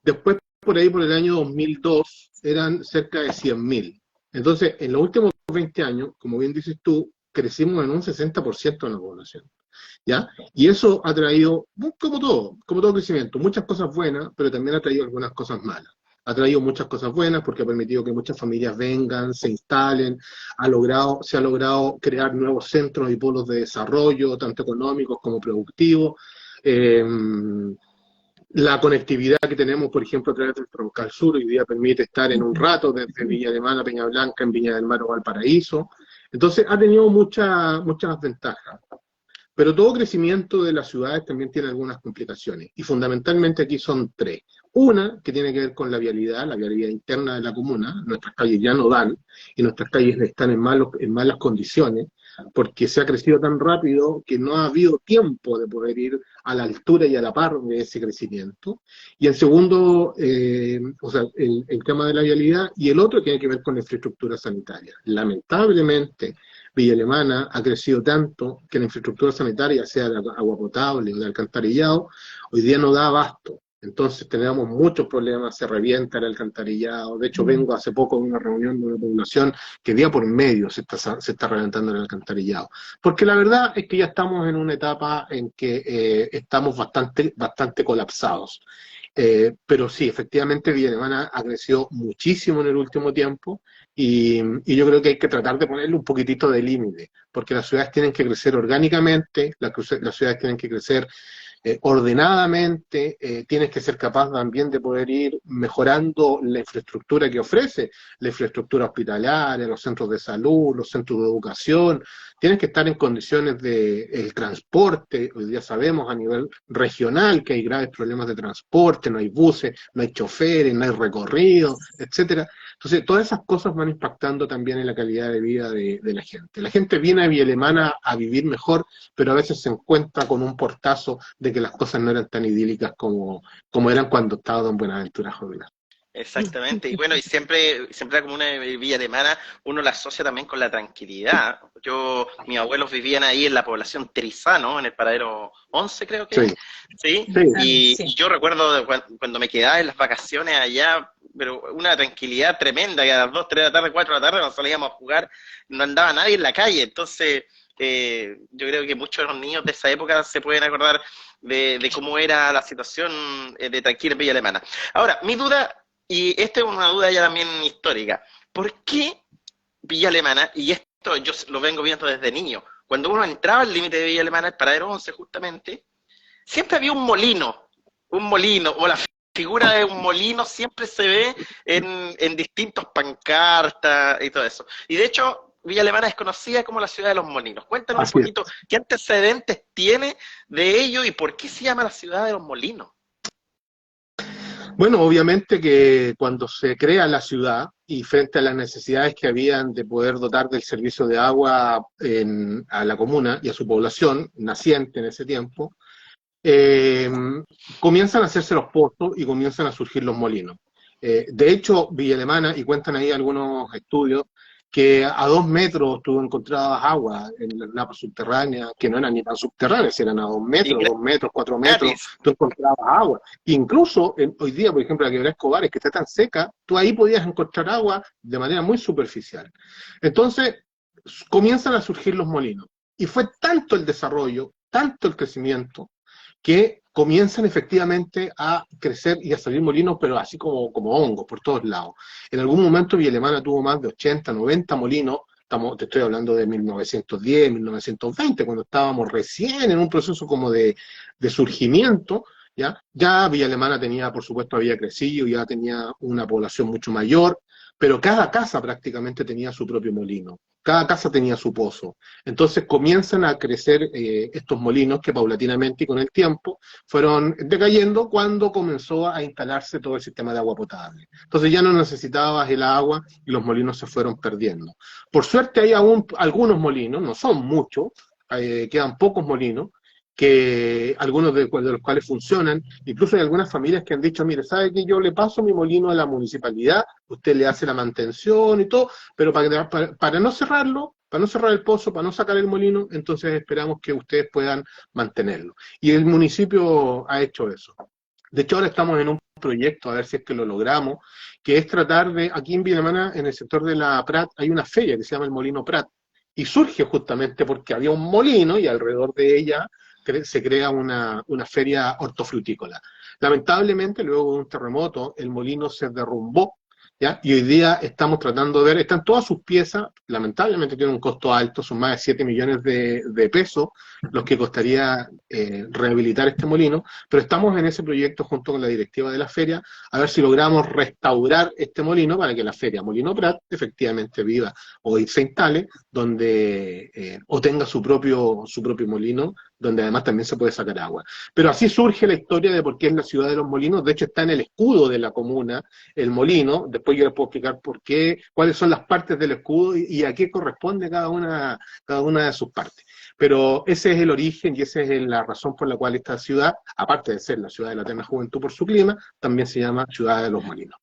Después, por ahí por el año 2002, eran cerca de 100.000. Entonces, en los últimos 20 años, como bien dices tú, crecimos en un 60% en la población, ¿ya? Y eso ha traído, como todo crecimiento, muchas cosas buenas, pero también ha traído algunas cosas malas. Ha traído muchas cosas buenas porque ha permitido que muchas familias vengan, se instalen, se ha logrado crear nuevos centros y polos de desarrollo, tanto económicos como productivos. La conectividad que tenemos, por ejemplo, a través del Troncal Sur, hoy día permite estar en un rato desde Villa Alemana a Peña Blanca, en Viña del Mar o Valparaíso. Entonces ha tenido muchas ventajas. Pero todo crecimiento de las ciudades también tiene algunas complicaciones. Y fundamentalmente aquí son tres. Una, que tiene que ver con la vialidad interna de la comuna. Nuestras calles ya no dan, y nuestras calles están en malas condiciones, porque se ha crecido tan rápido que no ha habido tiempo de poder ir a la altura y a la par de ese crecimiento. Y el segundo, el tema de la vialidad, y el otro tiene que ver con la infraestructura sanitaria. Lamentablemente, Villa Alemana ha crecido tanto que la infraestructura sanitaria, sea de agua potable o de alcantarillado, hoy día no da abasto. Entonces tenemos muchos problemas, se revienta el alcantarillado. De hecho, vengo hace poco de una reunión de una población que día por medio se está reventando el alcantarillado. Porque la verdad es que ya estamos en una etapa en que estamos bastante colapsados. Pero sí, efectivamente Villa Alemana ha crecido muchísimo en el último tiempo y yo creo que hay que tratar de ponerle un poquitito de límite, porque las ciudades tienen que crecer orgánicamente, las ciudades tienen que crecer ordenadamente, tienes que ser capaz también de poder ir mejorando la infraestructura que ofrece, la infraestructura hospitalaria, los centros de salud, los centros de educación, tienes que estar en condiciones de el transporte. Hoy día sabemos a nivel regional que hay graves problemas de transporte, no hay buses, no hay choferes, no hay recorridos, etcétera. Entonces, todas esas cosas van impactando también en la calidad de vida de la gente. La gente viene a Villa Alemana a vivir mejor, pero a veces se encuentra con un portazo de que las cosas no eran tan idílicas como eran cuando estaba don Buenaventura Jovila. Exactamente, y bueno, y siempre la comuna de Villa Alemana uno la asocia también con la tranquilidad. Mis abuelos vivían ahí en la población Trizano, en el paradero 11 creo que, Sí, ¿sí? sí. Y yo recuerdo cuando me quedaba en las vacaciones allá, pero una tranquilidad tremenda, que a las 2, 3 de la tarde, 4 de la tarde nos salíamos a jugar, no andaba nadie en la calle, entonces yo creo que muchos de los niños de esa época se pueden acordar de cómo era la situación de tranquila en Villa Alemana. Ahora, mi duda, y esta es una duda ya también histórica, ¿por qué Villa Alemana, y esto yo lo vengo viendo desde niño, cuando uno entraba al límite de Villa Alemana, el paradero 11 justamente, siempre había un molino, o la figura de un molino siempre se ve en distintos pancartas y todo eso. Y de hecho, Villa Alemana es conocida como la ciudad de los molinos. Cuéntanos Así un es. poquito qué antecedentes tiene de ello y por qué se llama la ciudad de los molinos. Bueno, obviamente que cuando se crea la ciudad y frente a las necesidades que habían de poder dotar del servicio de agua a la comuna y a su población naciente en ese tiempo, eh, comienzan a hacerse los pozos y comienzan a surgir los molinos. De hecho, Villa Alemana, y cuentan ahí algunos estudios, que a 2 metros tú encontrabas agua en la napa subterránea, que no eran ni tan subterráneas, eran a 2 Y metros, 2 metros, 4 metros, gratis. tú encontrabas agua. Incluso hoy día, por ejemplo, la quebrada Escobar, que está tan seca, tú ahí podías encontrar agua de manera muy superficial. Entonces, comienzan a surgir los molinos. Y fue tanto el desarrollo, tanto el crecimiento, que comienzan efectivamente a crecer y a salir molinos, pero así como hongos por todos lados. En algún momento Villa Alemana tuvo más de 80, 90 molinos, te estoy hablando de 1910, 1920, cuando estábamos recién en un proceso como de surgimiento. Ya Villa Alemana tenía, por supuesto, había crecido, ya tenía una población mucho mayor, pero cada casa prácticamente tenía su propio molino, cada casa tenía su pozo. Entonces comienzan a crecer estos molinos que paulatinamente y con el tiempo fueron decayendo cuando comenzó a instalarse todo el sistema de agua potable. Entonces ya no necesitabas el agua y los molinos se fueron perdiendo. Por suerte hay aún algunos molinos, no son muchos, quedan pocos molinos, que algunos de los cuales funcionan. Incluso hay algunas familias que han dicho, mire, ¿sabe que yo le paso mi molino a la municipalidad, usted le hace la mantención y todo, pero para no cerrarlo, para no cerrar el pozo, para no sacar el molino, entonces esperamos que ustedes puedan mantenerlo? Y el municipio ha hecho eso. De hecho, ahora estamos en un proyecto, a ver si es que lo logramos, que es tratar de, aquí en Villa Alemana, en el sector de la Prat, hay una feria que se llama el Molino Prat, y surge justamente porque había un molino y alrededor de ella se crea una feria hortofrutícola. Lamentablemente, luego de un terremoto, el molino se derrumbó, ¿ya? Y hoy día estamos tratando de ver, están todas sus piezas, lamentablemente tienen un costo alto, son más de 7 millones de pesos los que costaría rehabilitar este molino, pero estamos en ese proyecto junto con la directiva de la feria, a ver si logramos restaurar este molino para que la feria Molino Prat efectivamente viva o se instale, donde o tenga su propio molino, donde además también se puede sacar agua. Pero así surge la historia de por qué es la ciudad de los molinos. De hecho está en el escudo de la comuna, el molino. Después yo les puedo explicar por qué, cuáles son las partes del escudo y a qué corresponde cada una de sus partes. Pero ese es el origen y esa es la razón por la cual esta ciudad, aparte de ser la ciudad de la eterna juventud por su clima, también se llama Ciudad de los Molinos.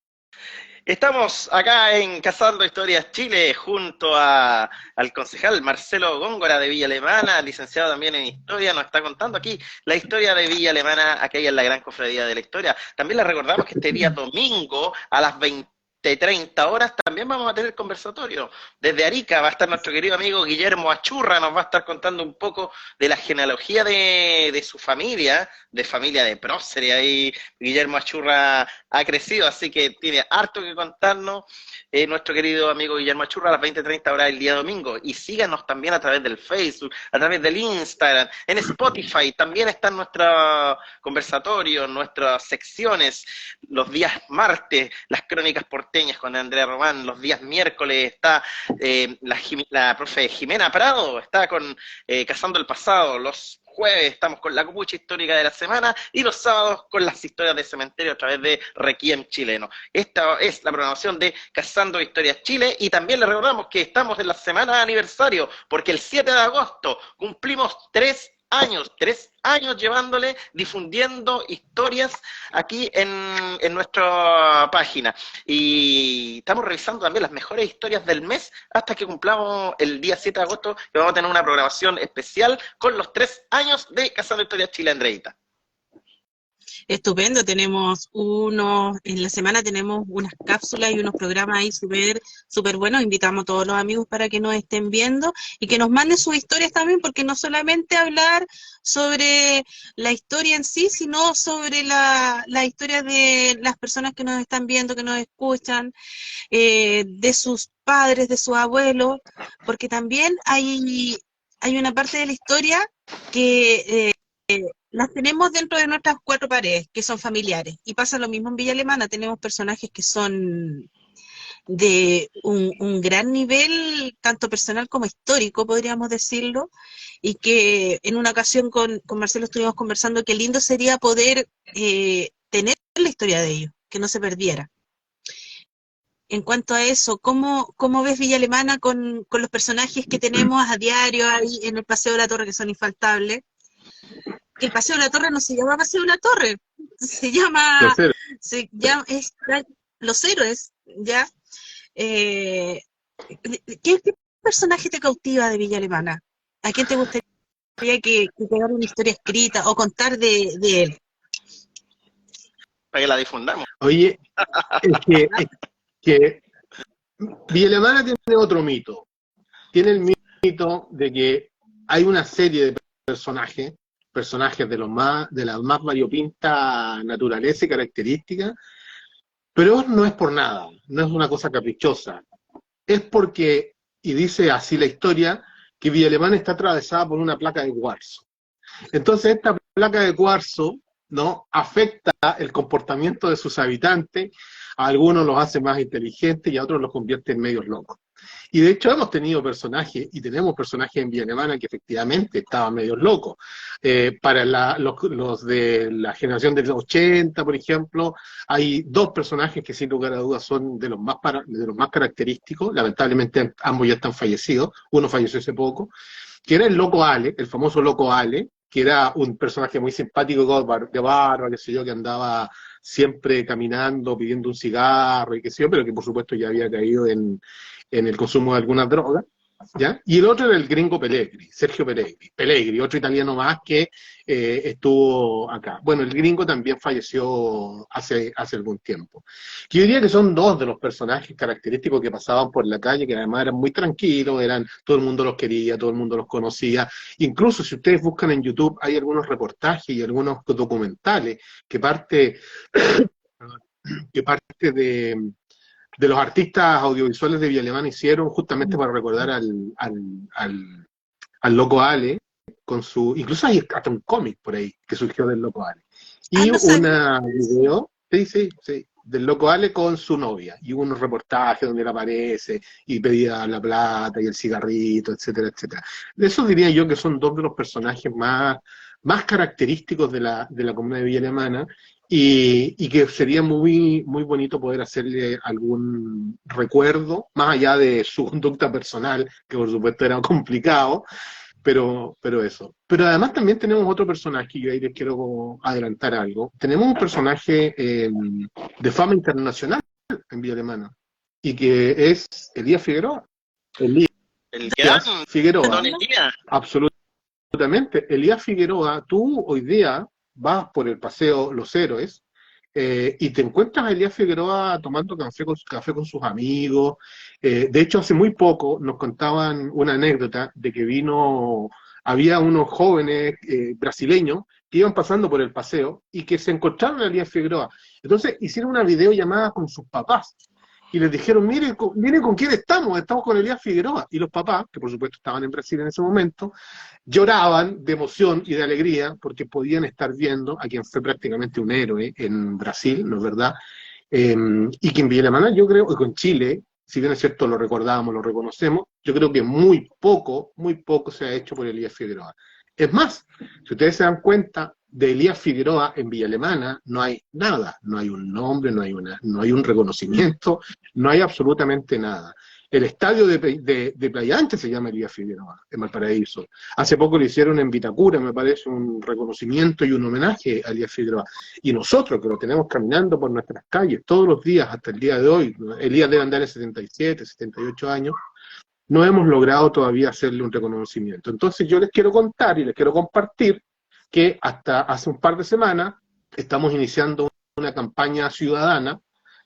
Estamos acá en Cazando Historias Chile junto al concejal Marcelo Góngora de Villa Alemana, licenciado también en Historia, nos está contando aquí la historia de Villa Alemana, aquella en la Gran Cofradía de la Historia. También les recordamos que este día domingo a las 20:30 horas también vamos a tener conversatorio. Desde Arica va a estar nuestro querido amigo Guillermo Achurra, nos va a estar contando un poco de la genealogía de su familia de próceres. Ahí Guillermo Achurra ha crecido, así que tiene harto que contarnos nuestro querido amigo Guillermo Achurra a las 20:30 horas el día domingo. Y síganos también a través del Facebook, a través del Instagram, en Spotify, también están nuestros conversatorios, nuestras secciones, los días martes, las crónicas porteñas con Andrea Román, los días miércoles está la profe Jimena Prado, está con Cazando el Pasado, los jueves estamos con la copucha histórica de la semana y los sábados con las historias de cementerio a través de Requiem Chileno. Esta es la programación de Cazando Historias Chile y también les recordamos que estamos en la semana de aniversario porque el 7 de agosto cumplimos 3 años llevándole, difundiendo historias aquí en nuestra página. Y estamos revisando también las mejores historias del mes hasta que cumplamos el día 7 de agosto, que vamos a tener una programación especial con los 3 años de Cazando Historias Chile, Andreita. Estupendo, en la semana tenemos unas cápsulas y unos programas ahí súper buenos. Invitamos a todos los amigos para que nos estén viendo y que nos manden sus historias también, porque no solamente hablar sobre la historia en sí, sino sobre la historia de las personas que nos están viendo, que nos escuchan, de sus padres, de sus abuelos, porque también hay una parte de la historia que las tenemos dentro de nuestras 4 paredes, que son familiares. Y pasa lo mismo en Villa Alemana, tenemos personajes que son de un gran nivel, tanto personal como histórico, podríamos decirlo, y que en una ocasión con Marcelo estuvimos conversando que lindo sería poder tener la historia de ellos, que no se perdiera. En cuanto a eso, ¿cómo ves Villa Alemana con los personajes que tenemos a diario ahí en el Paseo de la Torre, que son infaltables? Que el Paseo de la Torre no se llama Paseo de la Torre, se llama Los Héroes, ¿ya? ¿Qué personaje te cautiva de Villa Alemana? ¿A quién te gustaría que quedara una historia escrita o contar de él? Para que la difundamos. Oye, es que Villa Alemana tiene otro mito. Tiene el mito de que hay una serie de personajes de la más variopinta naturaleza y características, pero no es por nada, no es una cosa caprichosa. Es porque, y dice así la historia, que Villa Alemana está atravesada por una placa de cuarzo. Entonces esta placa de cuarzo, ¿no?, afecta el comportamiento de sus habitantes, a algunos los hace más inteligentes y a otros los convierte en medios locos. Y de hecho hemos tenido personajes, y tenemos personajes en Villa Alemana que efectivamente estaban medios locos. Para los de la generación del 80, por ejemplo, hay 2 personajes que sin lugar a dudas son de los más característicos. Lamentablemente ambos ya están fallecidos, uno falleció hace poco, que era el Loco Ale, el famoso Loco Ale, que era un personaje muy simpático de barba, qué sé yo, que andaba siempre caminando, pidiendo un cigarro y qué sé yo, pero que por supuesto ya había caído en el consumo de algunas drogas, ¿ya? Y el otro era el gringo Pellegri, Sergio Pellegri, otro italiano más que estuvo acá. Bueno, el gringo también falleció hace algún tiempo. Yo diría que son 2 de los personajes característicos que pasaban por la calle, que además eran muy tranquilos, todo el mundo los quería, todo el mundo los conocía. Incluso si ustedes buscan en YouTube, hay algunos reportajes y algunos documentales que parte de los artistas audiovisuales de Villa Alemana hicieron justamente para recordar al Loco Ale, incluso hay hasta un cómic por ahí que surgió del Loco Ale. Y una video, sí, del Loco Ale con su novia, y unos reportajes donde él aparece y pedía la plata y el cigarrito, etcétera, etcétera. De eso diría yo que son 2 de los personajes más característicos de la comuna de Villa Alemana, y que sería muy, muy bonito poder hacerle algún recuerdo, más allá de su conducta personal, que por supuesto era complicado, pero eso. Pero además también tenemos otro personaje, y yo ahí les quiero adelantar algo. Tenemos un personaje de fama internacional en Villa Alemana, y que es Elías Figueroa. Elías El gran Figueroa, Don Elías. absolutamente. Elías Figueroa, tú hoy día vas por el paseo Los Héroes, y te encuentras a Elías Figueroa tomando café con sus amigos. De hecho, hace muy poco nos contaban una anécdota de que había unos jóvenes brasileños que iban pasando por el paseo y que se encontraron a Elías Figueroa. Entonces hicieron una videollamada con sus papás y les dijeron, miren con quién estamos con Elías Figueroa. Y los papás, que por supuesto estaban en Brasil en ese momento, lloraban de emoción y de alegría porque podían estar viendo a quien fue prácticamente un héroe en Brasil, ¿no es verdad? Y que en Villa Alemana, yo creo, y con Chile, si bien es cierto, lo recordamos, lo reconocemos, yo creo que muy poco se ha hecho por Elías Figueroa. Es más, si ustedes se dan cuenta, de Elías Figueroa en Villa Alemana no hay nada, no hay un nombre, no hay un reconocimiento, no hay absolutamente nada. El estadio de Playa Ancha se llama Elías Figueroa, en Valparaíso. Hace poco le hicieron en Vitacura, me parece, un reconocimiento y un homenaje a Elías Figueroa. Y nosotros, que lo tenemos caminando por nuestras calles todos los días, hasta el día de hoy, Elías debe andar en 77, 78 años, no hemos logrado todavía hacerle un reconocimiento. Entonces yo les quiero contar y les quiero compartir que hasta hace un par de semanas estamos iniciando una campaña ciudadana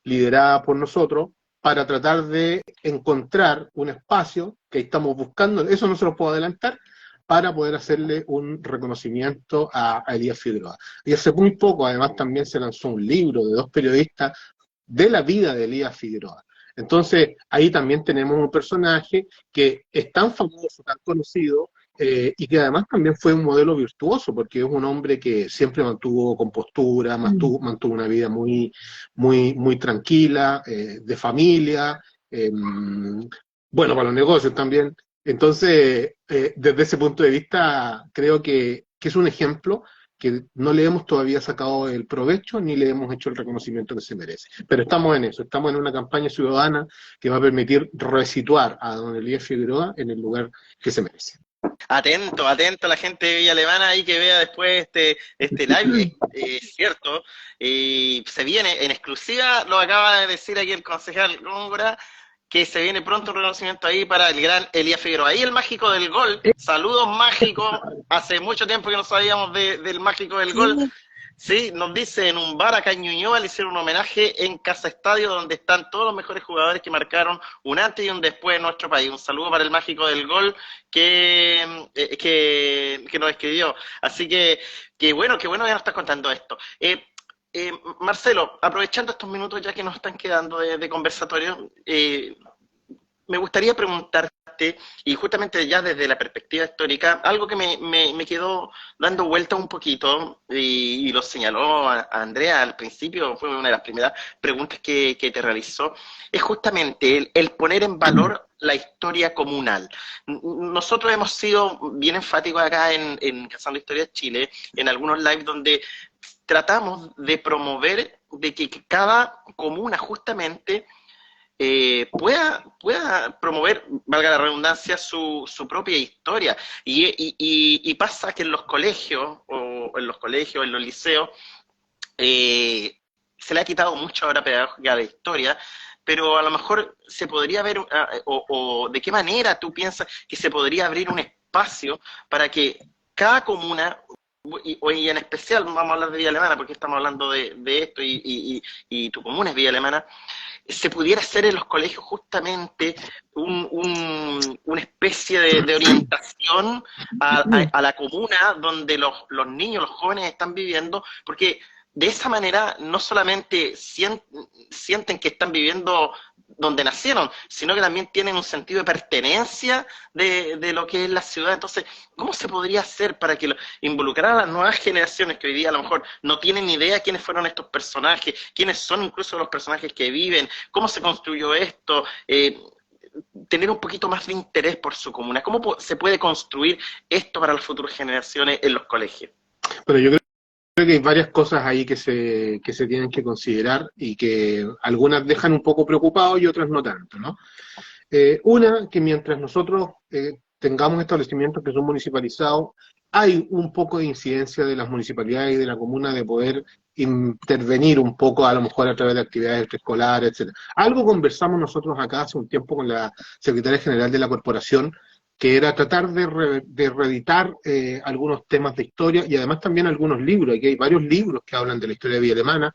liderada por nosotros para tratar de encontrar un espacio que estamos buscando, eso no se lo puedo adelantar, para poder hacerle un reconocimiento a Elías Figueroa. Y hace muy poco, además, también se lanzó un libro de 2 periodistas de la vida de Elías Figueroa. Entonces, ahí también tenemos un personaje que es tan famoso, tan conocido, y que además también fue un modelo virtuoso, porque es un hombre que siempre mantuvo compostura, mantuvo una vida muy, muy, muy tranquila, de familia, bueno, para los negocios también. Entonces, desde ese punto de vista, creo que es un ejemplo que no le hemos todavía sacado el provecho ni le hemos hecho el reconocimiento que se merece. Pero estamos en eso, estamos en una campaña ciudadana que va a permitir resituar a don Elías Figueroa en el lugar que se merece. Atento a la gente de Villa Alemana ahí que vea después este live, cierto, se viene en exclusiva, lo acaba de decir aquí el concejal Góngora, que se viene pronto un reconocimiento ahí para el gran Elías Figueroa. Ahí el mágico del gol, saludos mágicos, hace mucho tiempo que no sabíamos del mágico del gol. Sí, nos dice, en un bar acá en Ñuñoa le hicieron un homenaje en Casa Estadio, donde están todos los mejores jugadores que marcaron un antes y un después en nuestro país. Un saludo para el mágico del gol que nos escribió. Así que bueno que nos estás contando esto. Marcelo, aprovechando estos minutos ya que nos están quedando de conversatorio, me gustaría preguntarte, y justamente ya desde la perspectiva histórica, algo que me quedó dando vuelta un poquito, y lo señaló a Andrea al principio, fue una de las primeras preguntas que te realizó, es justamente el poner en valor la historia comunal. Nosotros hemos sido bien enfáticos acá en Cazando Historias Chile, en algunos lives donde tratamos de promover de que cada comuna justamente pueda promover, valga la redundancia, su propia historia. Y pasa que en los colegios, en los liceos, se le ha quitado mucho ahora pedagogía de historia, pero a lo mejor se podría ver, o de qué manera tú piensas que se podría abrir un espacio para que cada comuna, y en especial vamos a hablar de Villa Alemana porque estamos hablando de esto y tu comuna es Villa Alemana, se pudiera hacer en los colegios justamente una especie de orientación a la comuna donde los niños, los jóvenes están viviendo, porque de esa manera no solamente sienten que están viviendo donde nacieron, sino que también tienen un sentido de pertenencia de lo que es la ciudad. Entonces, ¿cómo se podría hacer para que involucrar a las nuevas generaciones que hoy día a lo mejor no tienen ni idea quiénes fueron estos personajes, quiénes son incluso los personajes que viven, cómo se construyó esto, tener un poquito más de interés por su comuna? ¿Cómo se puede construir esto para las futuras generaciones en los colegios? Pero yo creo que hay varias cosas ahí que se tienen que considerar y que algunas dejan un poco preocupados y otras no tanto, ¿no? Una, que mientras nosotros tengamos establecimientos que son municipalizados, hay un poco de incidencia de las municipalidades y de la comuna de poder intervenir un poco, a lo mejor a través de actividades extraescolares, etcétera. Algo conversamos nosotros acá hace un tiempo con la secretaria general de la corporación, que era tratar de reeditar algunos temas de historia y además también algunos libros. Aquí hay varios libros que hablan de la historia de Villa Alemana,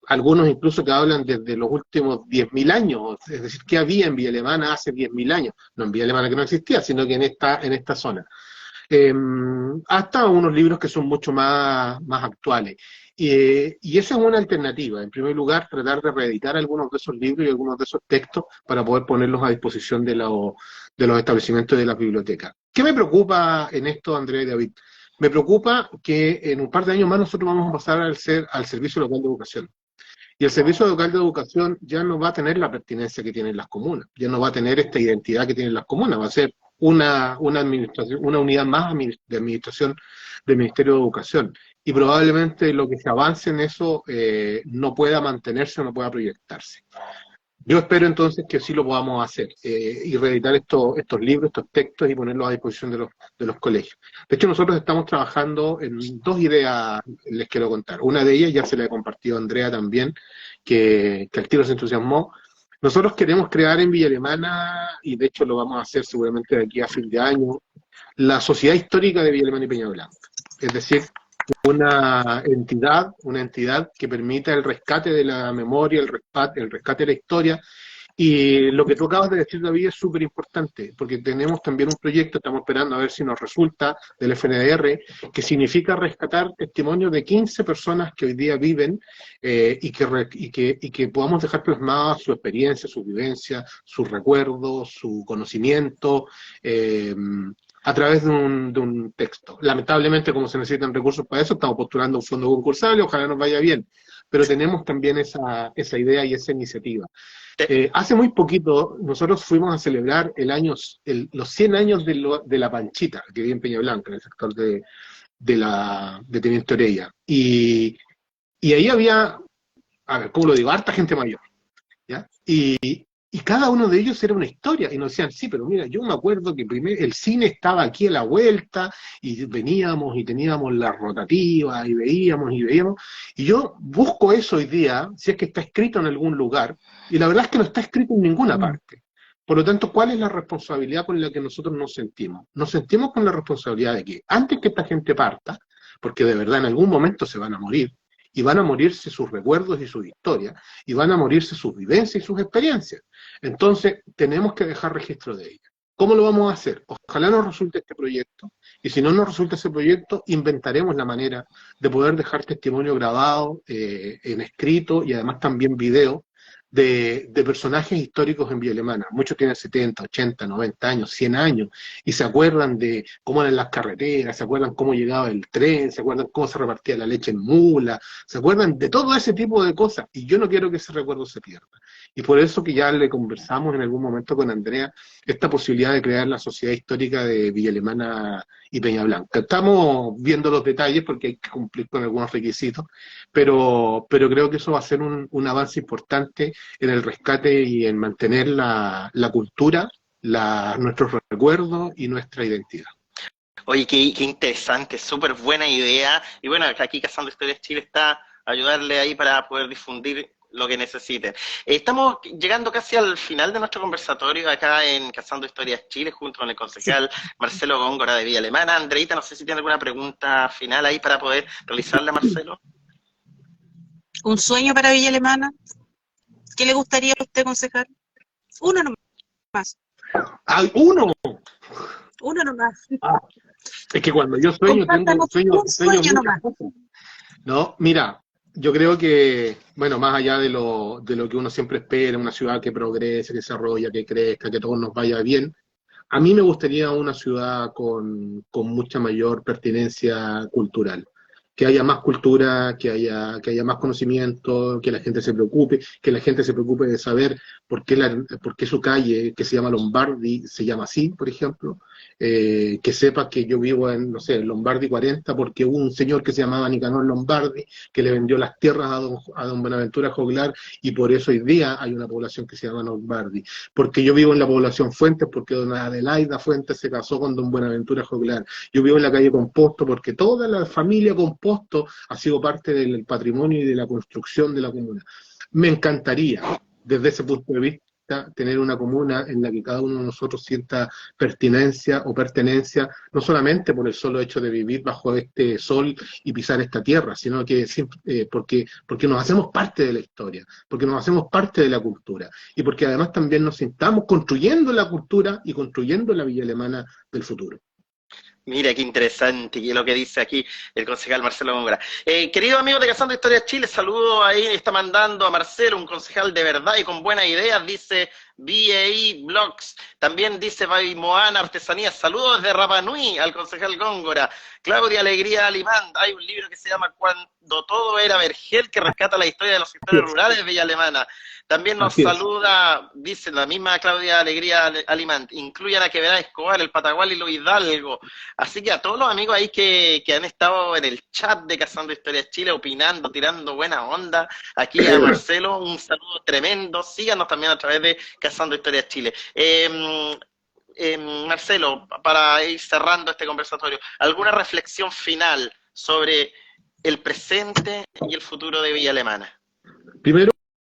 algunos incluso que hablan desde los últimos 10.000 años, es decir, qué había en Villa Alemana hace 10.000 años, no en Villa Alemana que no existía, sino que en esta zona. Hasta unos libros que son mucho más actuales. Y esa es una alternativa. En primer lugar, tratar de reeditar algunos de esos libros y algunos de esos textos para poder ponerlos a disposición de los establecimientos de las bibliotecas. ¿Qué me preocupa en esto, Andrea y David? Me preocupa que en un par de años más nosotros vamos a pasar al Servicio Local de Educación. Y el Servicio Local de Educación ya no va a tener la pertinencia que tienen las comunas, ya no va a tener esta identidad que tienen las comunas, va a ser una administración, una unidad más de administración del Ministerio de Educación. Y probablemente lo que se avance en eso no pueda mantenerse, no pueda proyectarse. Yo espero entonces que sí lo podamos hacer y reeditar estos libros, estos textos y ponerlos a disposición de los colegios. De hecho, nosotros estamos trabajando en dos ideas, les quiero contar. Una de ellas ya se la he compartido a Andrea también, que al tiro se entusiasmó. Nosotros queremos crear en Villa Alemana, y de hecho lo vamos a hacer seguramente de aquí a fin de año, la Sociedad Histórica de Villa Alemana y Peña Blanca. Es decir, una entidad que permita el rescate de la memoria, el rescate de la historia. Y lo que tú acabas de decir, David, es súper importante, porque tenemos también un proyecto, estamos esperando a ver si nos resulta, del FNDR, que significa rescatar testimonios de 15 personas que hoy día viven y que podamos dejar plasmadas su experiencia, su vivencia, sus recuerdos, su conocimiento, a través de un texto. Lamentablemente, como se necesitan recursos para eso, estamos postulando un fondo concursable, ojalá nos vaya bien, pero tenemos también esa idea y esa iniciativa. Hace muy poquito nosotros fuimos a celebrar los 100 años de la Panchita, que vive en Peña Blanca, en el sector de Teniente Orella. Y ahí había, a ver, ¿cómo lo digo? Harta gente mayor, ¿ya? Y cada uno de ellos era una historia, y nos decían, sí, pero mira, yo me acuerdo que primero el cine estaba aquí a la vuelta, y veníamos y teníamos la rotativa, y veíamos, y yo busco eso hoy día, si es que está escrito en algún lugar, y la verdad es que no está escrito en ninguna parte. Por lo tanto, ¿cuál es la responsabilidad con la que nosotros nos sentimos? Nos sentimos con la responsabilidad de que antes que esta gente parta, porque de verdad en algún momento se van a morir, y van a morirse sus recuerdos y sus historias, y van a morirse sus vivencias y sus experiencias. Entonces, tenemos que dejar registro de ellas. ¿Cómo lo vamos a hacer? Ojalá nos resulte este proyecto, y si no nos resulta ese proyecto, inventaremos la manera de poder dejar testimonio grabado, en escrito, y además también video, de personajes históricos en Villa Alemana. Muchos tienen 70, 80, 90 años, 100 años, y se acuerdan de cómo eran las carreteras, se acuerdan cómo llegaba el tren, se acuerdan cómo se repartía la leche en mula, se acuerdan de todo ese tipo de cosas, y yo no quiero que ese recuerdo se pierda. Y por eso que ya le conversamos en algún momento con Andrea, esta posibilidad de crear la Sociedad Histórica de Villa Alemana y Peña Blanca. Estamos viendo los detalles porque hay que cumplir con algunos requisitos, pero creo que eso va a ser un avance importante en el rescate y en mantener la cultura, nuestros recuerdos y nuestra identidad. Oye, qué interesante, súper buena idea. Y bueno, aquí Cazando Historias Chile está ayudarle ahí para poder difundir lo que necesiten. Estamos llegando casi al final de nuestro conversatorio acá en Cazando Historias Chile, junto con el concejal Marcelo Góngora de Villa Alemana. Andreita, no sé si tiene alguna pregunta final ahí para poder realizarle a Marcelo. ¿Un sueño para Villa Alemana? ¿Qué le gustaría a usted, concejal? Uno nomás. ¡Ay, uno! Uno nomás. Es que cuando yo sueño, tengo un sueño nomás. No, mira, yo creo que, bueno, más allá de lo que uno siempre espera, una ciudad que progrese, que desarrolle, que crezca, que todo nos vaya bien, a mí me gustaría una ciudad con mucha mayor pertinencia cultural, que haya más cultura, que haya más conocimiento, que la gente se preocupe, de saber por qué su calle, que se llama Lombardi, se llama así, por ejemplo, que sepa que yo vivo en, no sé, Lombardi 40, porque hubo un señor que se llamaba Nicanor Lombardi, que le vendió las tierras a don Buenaventura Joglar, y por eso hoy día hay una población que se llama Lombardi. Porque yo vivo en la población Fuentes, porque don Adelaida Fuentes se casó con don Buenaventura Joglar. Yo vivo en la calle Composto, porque toda la familia Composto ha sido parte del patrimonio y de la construcción de la comuna. Me encantaría, desde ese punto de vista, tener una comuna en la que cada uno de nosotros sienta pertinencia o pertenencia, no solamente por el solo hecho de vivir bajo este sol y pisar esta tierra, sino que porque nos hacemos parte de la historia, porque nos hacemos parte de la cultura, y porque además también nos sintamos construyendo la cultura y construyendo la Villa Alemana del futuro. Mira, qué interesante lo que dice aquí el concejal Marcelo Góngora. Querido amigo de Cazando Historias Chile, saludo ahí, está mandando a Marcelo, un concejal de verdad y con buenas ideas, dice BAI Blogs. También dice Moana Artesanías, saludos desde Rapa Nui al concejal Góngora. Claudia Alegría Alimán, hay un libro que se llama Cuando todo era vergel, que rescata la historia de los sectores rurales de Villa Alemana. También nos saluda, dice la misma Claudia Alegría Alimán, incluyan a Quevedo Escobar, el Patagual y los Hidalgo. Así que a todos los amigos ahí que han estado en el chat de Cazando Historias Chile, opinando, tirando buena onda, aquí a Marcelo, un saludo tremendo. Síganos también a través de Cazando Historias Chile. Marcelo, para ir cerrando este conversatorio, ¿alguna reflexión final sobre el presente y el futuro de Villa Alemana? Primero,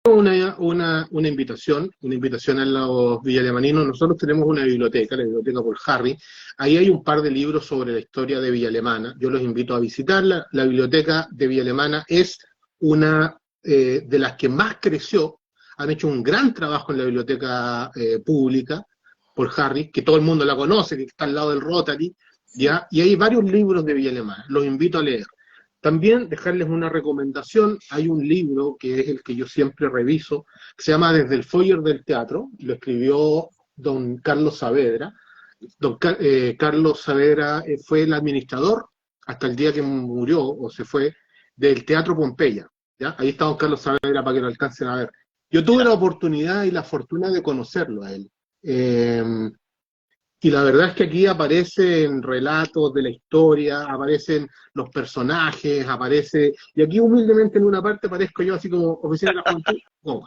una invitación a los villalemaninos. Nosotros tenemos una biblioteca, la biblioteca por Harry. Ahí hay un par de libros sobre la historia de Villa Alemana. Yo los invito a visitarla. La biblioteca de Villa Alemana es una de las que más creció. Han hecho un gran trabajo en la biblioteca pública por Harry, que todo el mundo la conoce, que está al lado del Rotary, ¿ya? Y hay varios libros de Villa Alemana. Los invito a leer. También dejarles una recomendación, hay un libro que es el que yo siempre reviso, que se llama Desde el foyer del teatro, lo escribió don Carlos Saavedra. Carlos Saavedra fue el administrador, hasta el día que murió o se fue, del Teatro Pompeya, ¿ya? Ahí está don Carlos Saavedra para que lo alcancen a ver. Yo tuve la oportunidad y la fortuna de conocerlo a él. Y la verdad es que aquí aparecen relatos de la historia, aparecen los personajes, y aquí humildemente en una parte aparezco yo así como oficial de la juventud. No.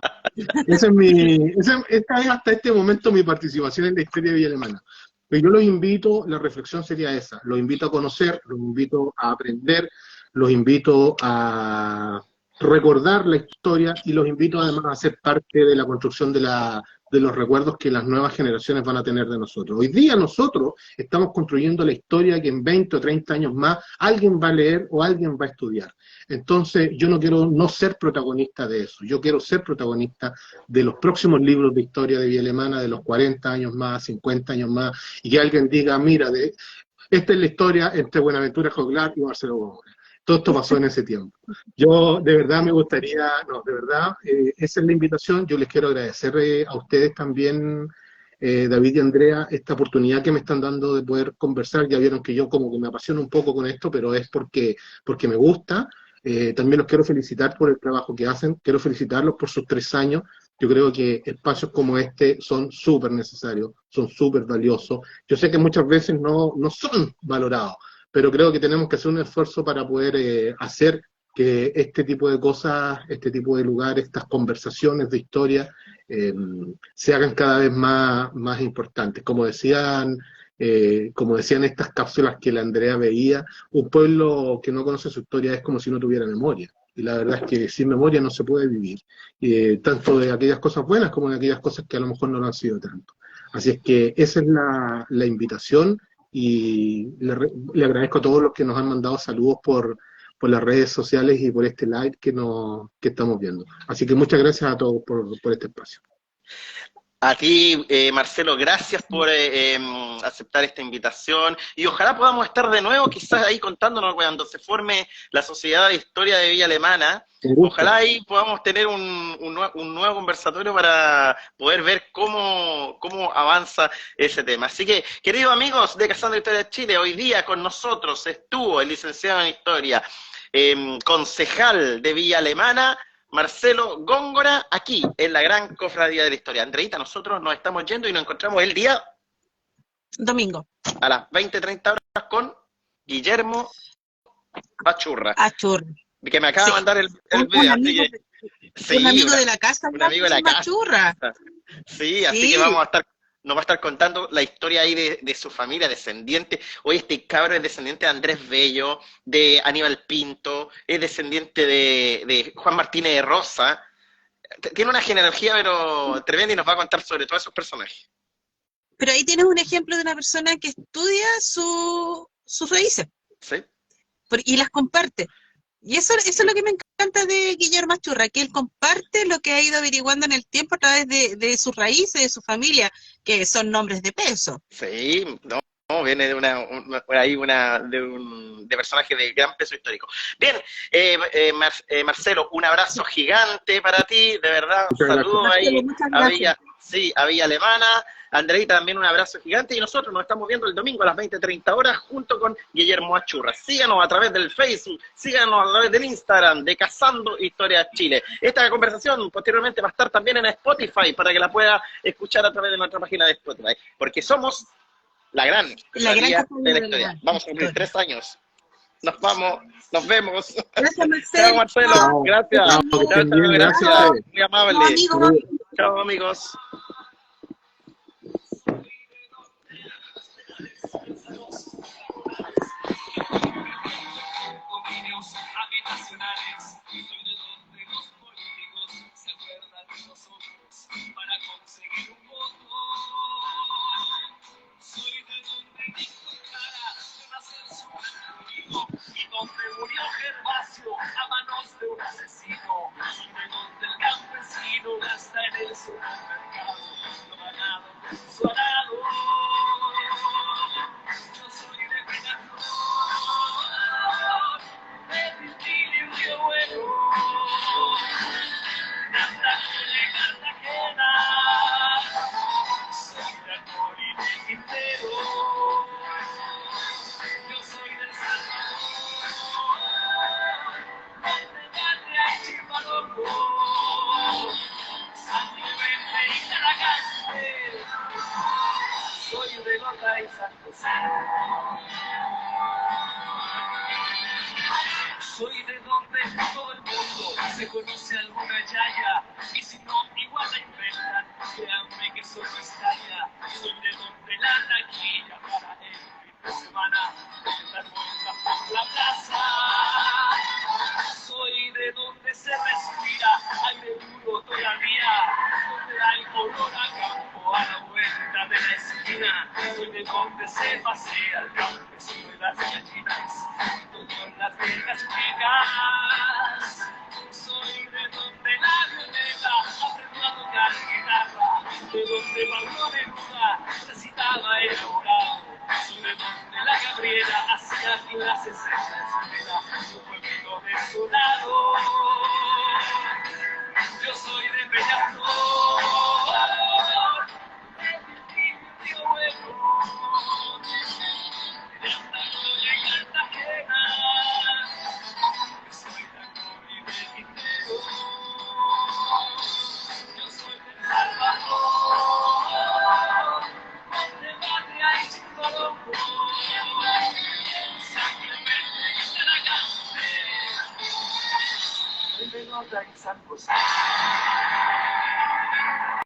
Esta es hasta este momento mi participación en la historia de Villa Alemana. Pero yo los invito, la reflexión sería esa, los invito a conocer, los invito a aprender, los invito a recordar la historia y los invito además a ser parte de la construcción de los recuerdos que las nuevas generaciones van a tener de nosotros. Hoy día nosotros estamos construyendo la historia que en 20 o 30 años más alguien va a leer o alguien va a estudiar. Entonces yo no quiero no ser protagonista de eso, yo quiero ser protagonista de los próximos libros de historia de Villa Alemana, de los 40 años más, 50 años más, y que alguien diga, mira, esta es la historia entre Buenaventura Joglar y Marcelo Góngora. Todo esto pasó en ese tiempo. Yo de verdad me gustaría, esa es la invitación. Yo les quiero agradecer a ustedes también, David y Andrea, esta oportunidad que me están dando de poder conversar. Ya vieron que yo como que me apasiono un poco con esto, pero es porque me gusta. También los quiero felicitar por el trabajo que hacen, quiero felicitarlos por sus 3 años. Yo creo que espacios como este son súper necesarios, son súper valiosos. Yo sé que muchas veces no son valorados, pero creo que tenemos que hacer un esfuerzo para poder hacer que este tipo de cosas, este tipo de lugares, estas conversaciones de historia, se hagan cada vez más importantes. Como decían estas cápsulas que la Andrea veía, un pueblo que no conoce su historia es como si no tuviera memoria. Y la verdad es que sin memoria no se puede vivir, tanto de aquellas cosas buenas como de aquellas cosas que a lo mejor no lo han sido tanto. Así es que esa es la invitación. Y le agradezco a todos los que nos han mandado saludos por las redes sociales y por este live que estamos viendo. Así que muchas gracias a todos por este espacio. A ti, Marcelo, gracias por aceptar esta invitación y ojalá podamos estar de nuevo quizás ahí contándonos cuando se forme la Sociedad de Historia de Villa Alemana. Ojalá ahí podamos tener un nuevo conversatorio para poder ver cómo avanza ese tema. Así que, queridos amigos de Cazando Historia de Chile, hoy día con nosotros estuvo el licenciado en Historia, concejal de Villa Alemana, Marcelo Góngora, aquí en la Gran Cofradía de la Historia. Andreita, nosotros nos estamos yendo y nos encontramos el día domingo a las 20:30 horas con Guillermo Achurra, Achurra. que me acaba de mandar el video. Un amigo, un amigo de la casa, un amigo de la casa. Achurra. Sí, así que nos va a estar contando la historia ahí de su familia, descendiente. Hoy este cabro es descendiente de Andrés Bello, de Aníbal Pinto, es descendiente de Juan Martínez de Rosa. Tiene una genealogía pero tremenda y nos va a contar sobre todos esos personajes. Pero ahí tienes un ejemplo de una persona que estudia sus raíces. Sí. Y las comparte. Y eso es lo que me encanta de Guillermo Achurra, que él comparte lo que ha ido averiguando en el tiempo a través de sus raíces, de su familia, que son nombres de peso. Sí, no, viene de de personaje de gran peso histórico. Bien, Marcelo, un abrazo gigante para ti, de verdad, un saludo ahí a Villa Alemana. Andreita, también un abrazo gigante, y nosotros nos estamos viendo el domingo a las 20:30 horas junto con Guillermo Achurra. Síganos a través del Facebook, síganos a través del Instagram de Cazando Historias Chile. Esta conversación posteriormente va a estar también en Spotify para que la pueda escuchar a través de nuestra página de Spotify, porque somos la gran Cofradía de la Historia. Vamos a cumplir 3 años. Nos vamos, nos vemos. Gracias, Marcelo. Chao, Marcelo. Gracias. Gracias. Muy amable. Chao, amigos. Dominios habitacionales, soy de donde los políticos se acuerdan de nosotros para conseguir un voto. Soy de donde Nico Jara de nacer su amigo y donde murió Gervasio a manos de un asesino. Soy de donde el campesino gasta en el supermercado lo ganado con su arado. Yo soy de Peñaflor, de Virgilio y Bueno, de Cartagena, soy de Alcorí y Quintero, yo soy del Salvador, de Patria y Chimbarongo, San Clemente y Talagante, soy de Lota y San José. Soy de donde todo el mundo se conoce alguna yaya, y si no, igual la inventan, créanme que solo es talla. Soy de donde la taquilla para el fin de semana dar vueltas por la plaza. Soy de donde se respira aire duro todavía, donde hay olor a campo a la vuelta de la esquina. Soy de donde se pasea el campesino de las gallinas, con las viejas pegas. Soy de donde la violeta aprendió a tocar guitarra, de donde Pablo Neruda recitaba el orado. Soy de donde la Gabriela hacía clases en la escuela, su pueblito desolado. Yo soy de Peñaflor, de Virgilio Bueno, de Andalucía y Cartagena, soy de Alcorí y de Quintero, yo soy del Salvador, de Patria y Chimbarongo, San Clemente y Talagante, soy de Lota y San José.